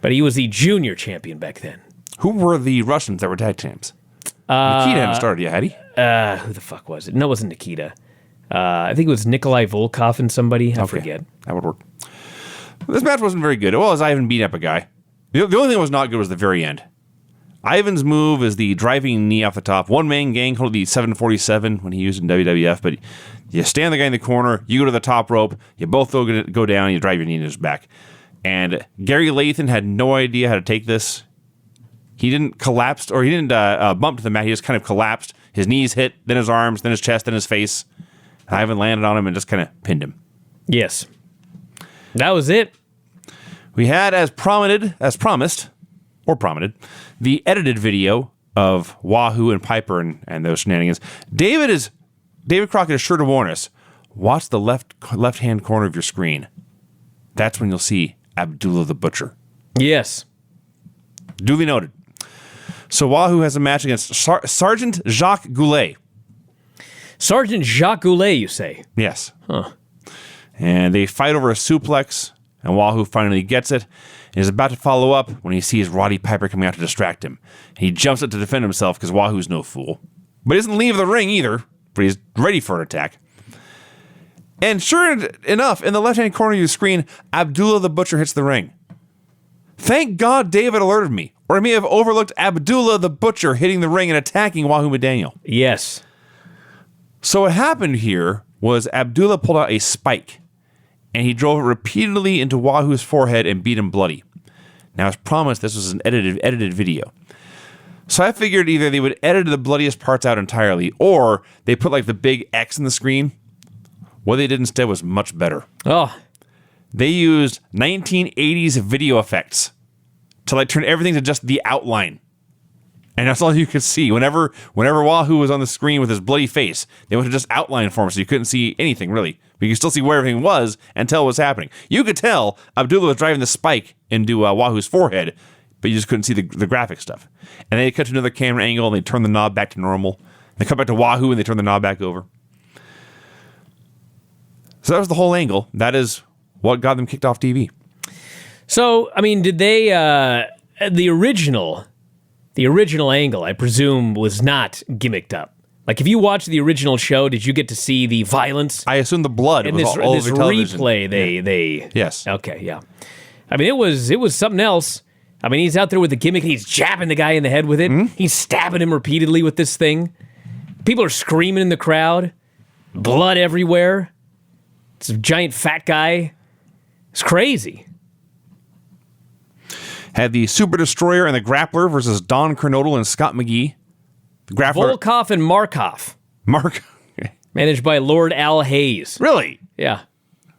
But he was the junior champion back then. Who were the Russians that were tag champs? Nikita hadn't started yet, had he? Who the fuck was it? No, it wasn't Nikita. I think it was Nikolai Volkov and somebody. I forget. That would work. This match wasn't very good. It was Ivan beat up a guy. The only thing that was not good was the very end. Ivan's move is the driving knee off the top. One-man gang called it the 747 when he used it in WWF, but you stand the guy in the corner, you go to the top rope, you both go down, you drive your knee in his back. And Gary Lathan had no idea how to take this. He didn't collapse, or he didn't bump to the mat, he just kind of collapsed. His knees hit, then his arms, then his chest, then his face. Ivan landed on him and just kind of pinned him. Yes. That was it. We had, as promised, the edited video of Wahoo and Piper and those shenanigans. David Crockett is sure to warn us. Watch the left-hand corner of your screen. That's when you'll see Abdullah the Butcher. Yes. Duly noted. So Wahoo has a match against Sergeant Jacques Goulet. Sergeant Jacques Goulet, you say? Yes. Huh. And they fight over a suplex, and Wahoo finally gets it, and is about to follow up when he sees Roddy Piper coming out to distract him. He jumps up to defend himself because Wahoo's no fool. But he doesn't leave the ring either, but he's ready for an attack. And sure enough, in the left-hand corner of your screen, Abdullah the Butcher hits the ring. Thank God David alerted me, or I may have overlooked Abdullah the Butcher hitting the ring and attacking Wahoo McDaniel. Yes. So what happened here was Abdullah pulled out a spike, and he drove it repeatedly into Wahoo's forehead and beat him bloody. Now, as promised, this was an edited video. So I figured either they would edit the bloodiest parts out entirely, or they put like the big X in the screen. What they did instead was much better. Oh, They used 1980s video effects to like turn everything to just the outline. And that's all you could see. Whenever Wahoo was on the screen with his bloody face, they went to just outline for him so you couldn't see anything really. But you could still see where everything was and tell what was happening. You could tell Abdullah was driving the spike into Wahoo's forehead, but you just couldn't see the graphic stuff. And they cut to another camera angle and they turn the knob back to normal. They cut back to Wahoo and they turn the knob back over. So that was the whole angle. That is what got them kicked off TV. so I mean, did they? The original angle, I presume, was not gimmicked up. Like, if you watch the original show, did you get to see the violence? I assume the blood And was this, all this over television. replay, they Yes. Okay, yeah. I mean, it was something else. I mean, he's out there with the gimmick, and he's jabbing the guy in the head with it. He's stabbing him repeatedly with this thing. People are screaming in the crowd. Blood everywhere. It's a giant fat guy. It's crazy. Had the Super Destroyer and the Grappler versus Don Kernodle and Scott McGee. The Grappler... Volkov and Markov, Mark... managed by Lord Al Hayes. Really? Yeah.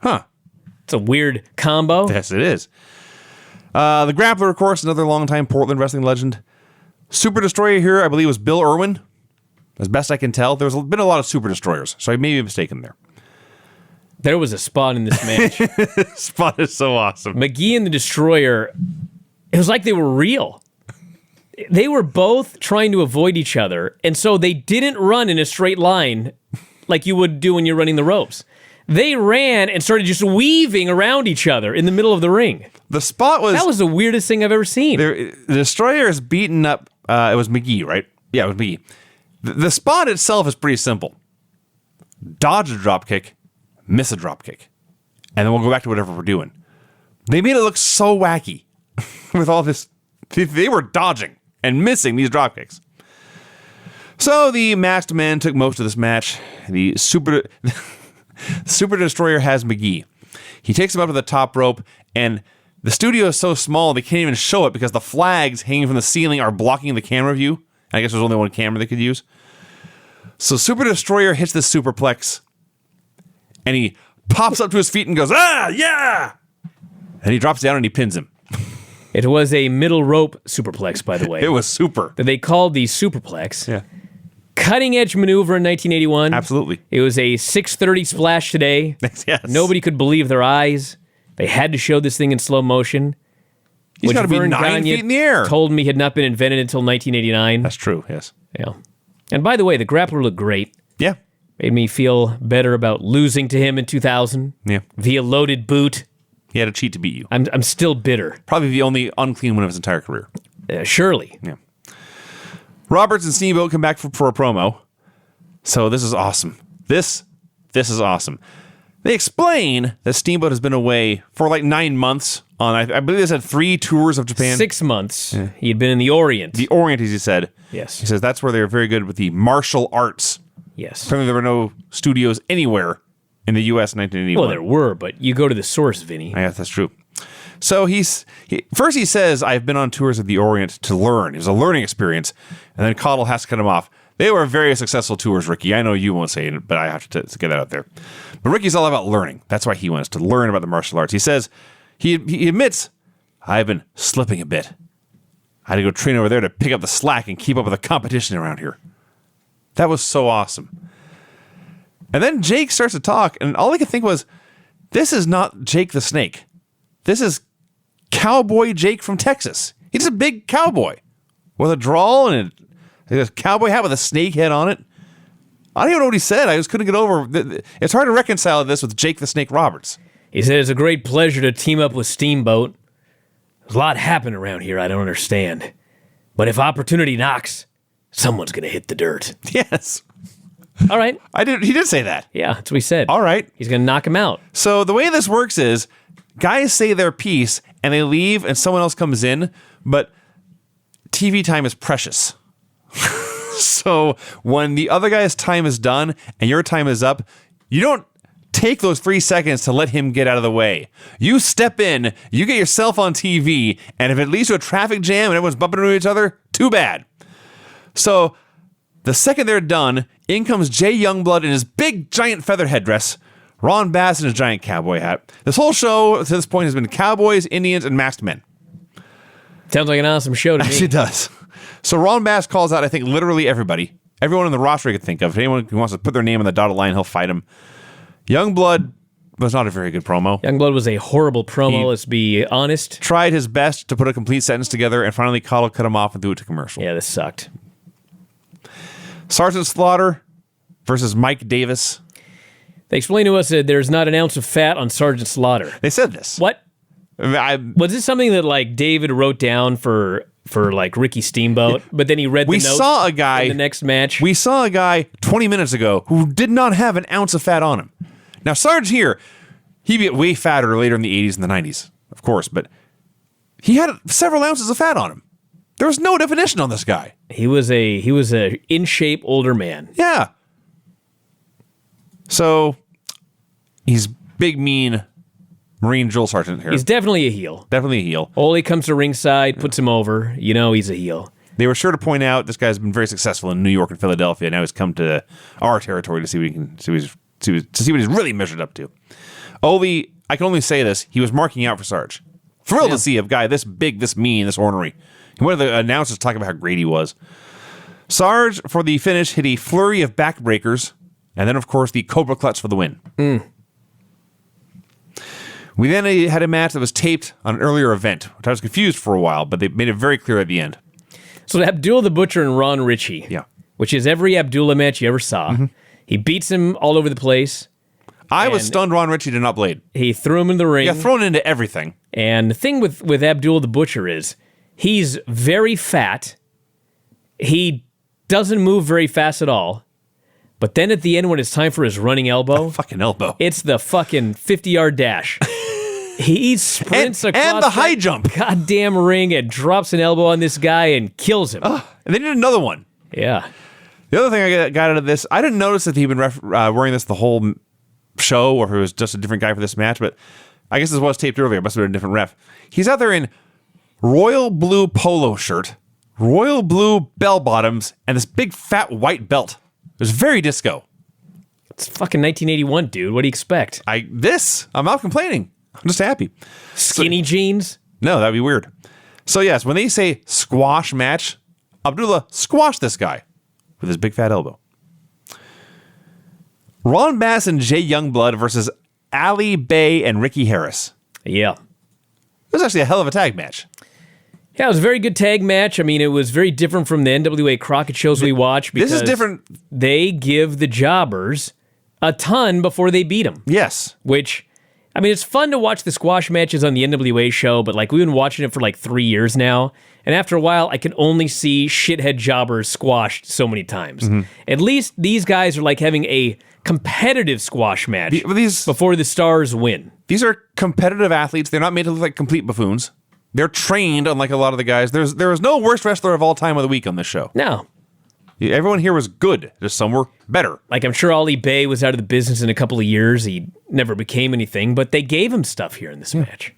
Huh. It's a weird combo. Yes, it is. The Grappler, of course, another longtime Portland wrestling legend. Super Destroyer here, I believe, was Bill Irwin. As best I can tell. There's been a lot of Super Destroyers, so I may be mistaken there. There was a spot in this match. Spot is so awesome. McGee and the Destroyer, it was like they were real. They were both trying to avoid each other, and so they didn't run in a straight line like you would do when you're running the ropes. They ran and started just weaving around each other in the middle of the ring. The spot was... That was the weirdest thing I've ever seen. The Destroyer is beaten up... it was McGee, right? Yeah, it was McGee. The spot itself is pretty simple. Dodge a dropkick, miss a dropkick, and then we'll go back to whatever we're doing. They made it look so wacky with all this. They were dodging and missing these dropkicks. So the masked man took most of this match. The Super Destroyer has McGee. He takes him up to the top rope, and the studio is so small they can't even show it because the flags hanging from the ceiling are blocking the camera view. I guess there's only one camera they could use. So Super Destroyer hits the superplex, and he pops up to his feet and goes, "Ah, yeah!" And he drops down and he pins him. It was a middle rope superplex, by the way. It was super. That they called the superplex. Yeah. Cutting edge maneuver in 1981. Absolutely. It was a 6:30 splash today. Yes. Nobody could believe their eyes. They had to show this thing in slow motion. He's which got to be Vern 9 Gagne feet in the air. Told me had not been invented until 1989. That's true, yes. Yeah. And by the way, the grappler looked great. Yeah. Made me feel better about losing to him in 2000 Yeah. via loaded boot. He had a cheat to beat you. I'm still bitter. Probably the only unclean win of his entire career. Surely. Yeah. Roberts and Steamboat come back for a promo. So this is awesome. This is awesome. They explain that Steamboat has been away for like 9 months on, I believe they said 3 tours of Japan. 6 months. He had been in the Orient. The Orient, as he said. Yes. He says that's where they're very good with the martial arts. Yes. Apparently there were no studios anywhere in the U.S. in 1981. Well, there were, but you go to the source, Vinny. I guess that's true. So first he says, I've been on tours of the Orient to learn. It was a learning experience. And then Caudle has to cut him off. They were very successful tours, Ricky. I know you won't say it, but I have to get that out there. But Ricky's all about learning. That's why he wants to learn about the martial arts. He says, he admits, I've been slipping a bit. I had to go train over there to pick up the slack and keep up with the competition around here. That was so awesome. And then Jake starts to talk, and all I could think was, this is not Jake the Snake. This is Cowboy Jake from Texas. He's a big cowboy with a drawl and a cowboy hat with a snake head on it. I don't even know what he said. I just couldn't get over. It's hard to reconcile this with Jake the Snake Roberts. He said it's a great pleasure to team up with Steamboat. There's a lot happening around here I don't understand. But if opportunity knocks, someone's going to hit the dirt. Yes. All right. He did say that. Yeah, that's what he said. All right. He's going to knock him out. So the way this works is guys say their piece and they leave and someone else comes in, but TV time is precious. So when the other guy's time is done and your time is up, you don't take those 3 seconds to let him get out of the way. You step in, you get yourself on TV, and if it leads to a traffic jam and everyone's bumping into each other, too bad. So the second they're done, in comes Jay Youngblood in his big giant feather headdress, Ron Bass in his giant cowboy hat. This whole show to this point has been cowboys, Indians, and masked men. Sounds like an awesome show to me. Actually does. So Ron Bass calls out, I think, literally everybody. Everyone in the roster he could think of. If anyone who wants to put their name on the dotted line, he'll fight him. Youngblood was not a very good promo. Youngblood was a horrible promo, let's be honest. Tried his best to put a complete sentence together, and finally Cottle cut him off and threw it to commercial. Yeah, this sucked. Sergeant Slaughter versus Mike Davis. They explained to us that there's not an ounce of fat on Sergeant Slaughter. They said this. What? Was this something that like David wrote down for like Ricky Steamboat, but then he read the notes saw a guy in the next match? We saw a guy 20 minutes ago who did not have an ounce of fat on him. Now Sarge here, he'd get way fatter later in the 80s and the 90s, of course, but he had several ounces of fat on him. There was no definition on this guy. He was a in shape older man. Yeah. So he's big, mean Marine drill sergeant here. He's definitely a heel. Definitely a heel. Ole comes to ringside, puts him over. You know he's a heel. They were sure to point out this guy's been very successful in New York and Philadelphia. Now he's come to our territory to see what he can see what he's really measured up to. Ole, I can only say this: he was marking out for Sarge. Thrilled to see a guy this big, this mean, this ornery. One of the announcers talking about how great he was. Sarge, for the finish, hit a flurry of backbreakers, and then, of course, the Cobra Clutch for the win. We then had a match that was taped on an earlier event, which I was confused for a while, but they made it very clear at the end. So Abdullah the Butcher and Ron Ritchie, which is every Abdullah match you ever saw. He beats him all over the place. I was stunned Ron Ritchie did not blade. He threw him in the ring. Yeah, thrown into everything. And the thing with Abdullah the Butcher is he's very fat. He doesn't move very fast at all. But then at the end when it's time for his running elbow. Fucking elbow. It's the fucking 50-yard dash. He sprints across and the high jump. Goddamn ring and drops an elbow on this guy and kills him. And they did another one. Yeah. The other thing I got out of this, I didn't notice that he'd been wearing this the whole show, or if it was just a different guy for this match, but I guess this was taped earlier. It must have been a different ref. He's out there in royal blue polo shirt, royal blue bell bottoms, and this big fat white belt. It was very disco. It's fucking 1981, dude. What do you expect? I'm not complaining. I'm just happy. Skinny jeans? No, that'd be weird. So yes, when they say squash match, Abdullah squashed this guy with his big fat elbow. Ron Bass and Jay Youngblood versus Ali Bay and Ricky Harris. Yeah. It was actually a hell of a tag match. Yeah, it was a very good tag match. I mean, it was very different from the NWA Crockett shows we watch because this is different. They give the jobbers a ton before they beat them. Yes. Which, I mean, it's fun to watch the squash matches on the NWA show, but like we've been watching it for like 3 years now. And after a while, I can only see shithead jobbers squashed so many times. At least these guys are like having a competitive squash match before the stars win. These are competitive athletes. They're not made to look like complete buffoons. They're trained, unlike a lot of the guys. There was no worst wrestler of all time of the week on this show. No. Everyone here was good. Just some were better. Like, I'm sure Ali Bay was out of the business in a couple of years. He never became anything, but they gave him stuff here in this match.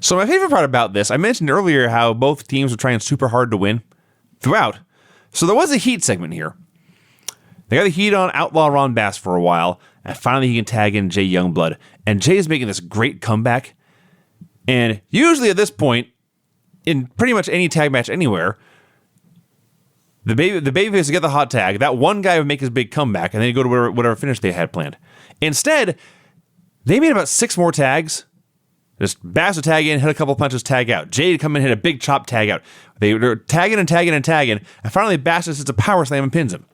So my favorite part about this, I mentioned earlier how both teams were trying super hard to win throughout. So there was a heat segment here. They got the heat on Outlaw Ron Bass for a while, and finally he can tag in Jay Youngblood. And Jay is making this great comeback. And usually at this point, in pretty much any tag match anywhere, the babyface would get the hot tag. That one guy would make his big comeback, and then he'd go to whatever finish they had planned. Instead, they made about 6 more tags. Just Bass would tag in, hit a couple punches, tag out. Jay would come in, hit a big chop, tag out. They were tagging and tagging and tagging, and finally Bass just hits a power slam and pins him.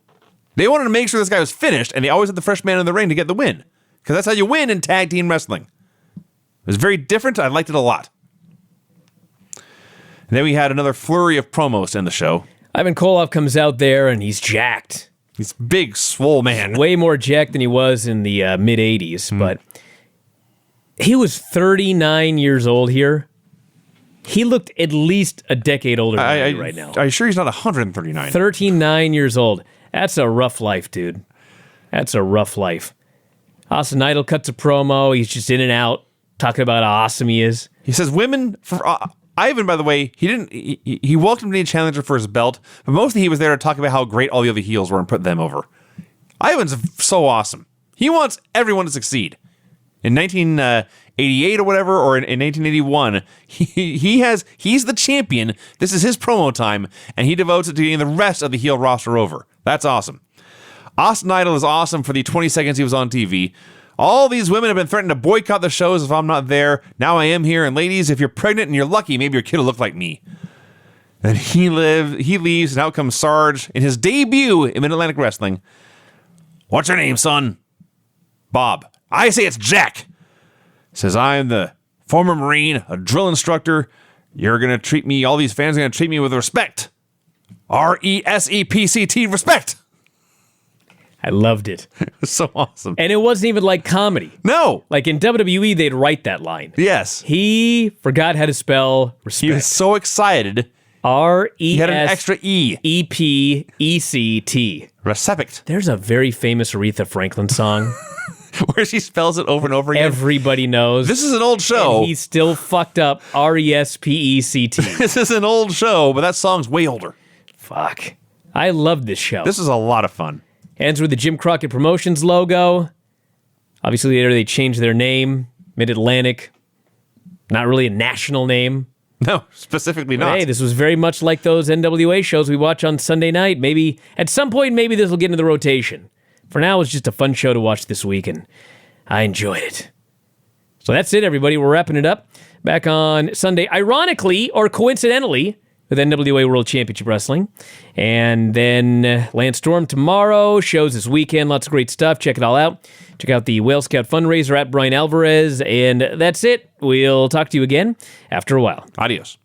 They wanted to make sure this guy was finished, and they always had the fresh man in the ring to get the win. Because that's how you win in tag team wrestling. It was very different. I liked it a lot. And then we had another flurry of promos in the show. Ivan Koloff comes out there, and he's jacked. He's a big, swole man. Way more jacked than he was in the mid-'80s, but he was 39 years old here. He looked at least a decade older than me right now. Are you sure he's not 139? 39 years old. That's a rough life, dude. That's a rough life. Austin Idol cuts a promo. He's just in and out, talking about how awesome he is. He says women... Ivan, by the way, he welcomed any challenger for his belt, but mostly he was there to talk about how great all the other heels were and put them over. Ivan's so awesome. He wants everyone to succeed. In 1988 or whatever, or in 1981, he's the champion. This is his promo time, and he devotes it to getting the rest of the heel roster over. That's awesome. Austin Idol is awesome for the 20 seconds he was on TV. All these women have been threatening to boycott the shows if I'm not there. Now I am here, and ladies, if you're pregnant and you're lucky, maybe your kid will look like me. And he leaves, and out comes Sarge in his debut in Mid-Atlantic Wrestling. What's your name, son? Bob. I say it's Jack. Says, I'm the former Marine, a drill instructor. You're going to treat me, all these fans are going to treat me with respect. RESEPCT, respect. I loved it. It was so awesome. And it wasn't even like comedy. No. Like in WWE, they'd write that line. Yes. He forgot how to spell respect. He was so excited. He had an extra E. RESPECT. Respect. There's a very famous Aretha Franklin song. Where she spells it over and over again. Everybody knows. This is an old show. And he still fucked up RESPECT. This is an old show, but that song's way older. Fuck. I love this show. This is a lot of fun. Ends with the Jim Crockett Promotions logo. Obviously, later they changed their name. Mid-Atlantic. Not really a national name. No, specifically But not. hey, this was very much like those NWA shows we watch on Sunday night. Maybe, at some point, maybe this will get into the rotation. For now, it's just a fun show to watch this week, and I enjoyed it. So that's it, everybody. We're wrapping it up. Back on Sunday, ironically or coincidentally, with NWA World Championship Wrestling. And then Lance Storm tomorrow, shows this weekend, lots of great stuff. Check it all out. Check out the Whale Scout fundraiser at Brian Alvarez. And that's it. We'll talk to you again after a while. Adios.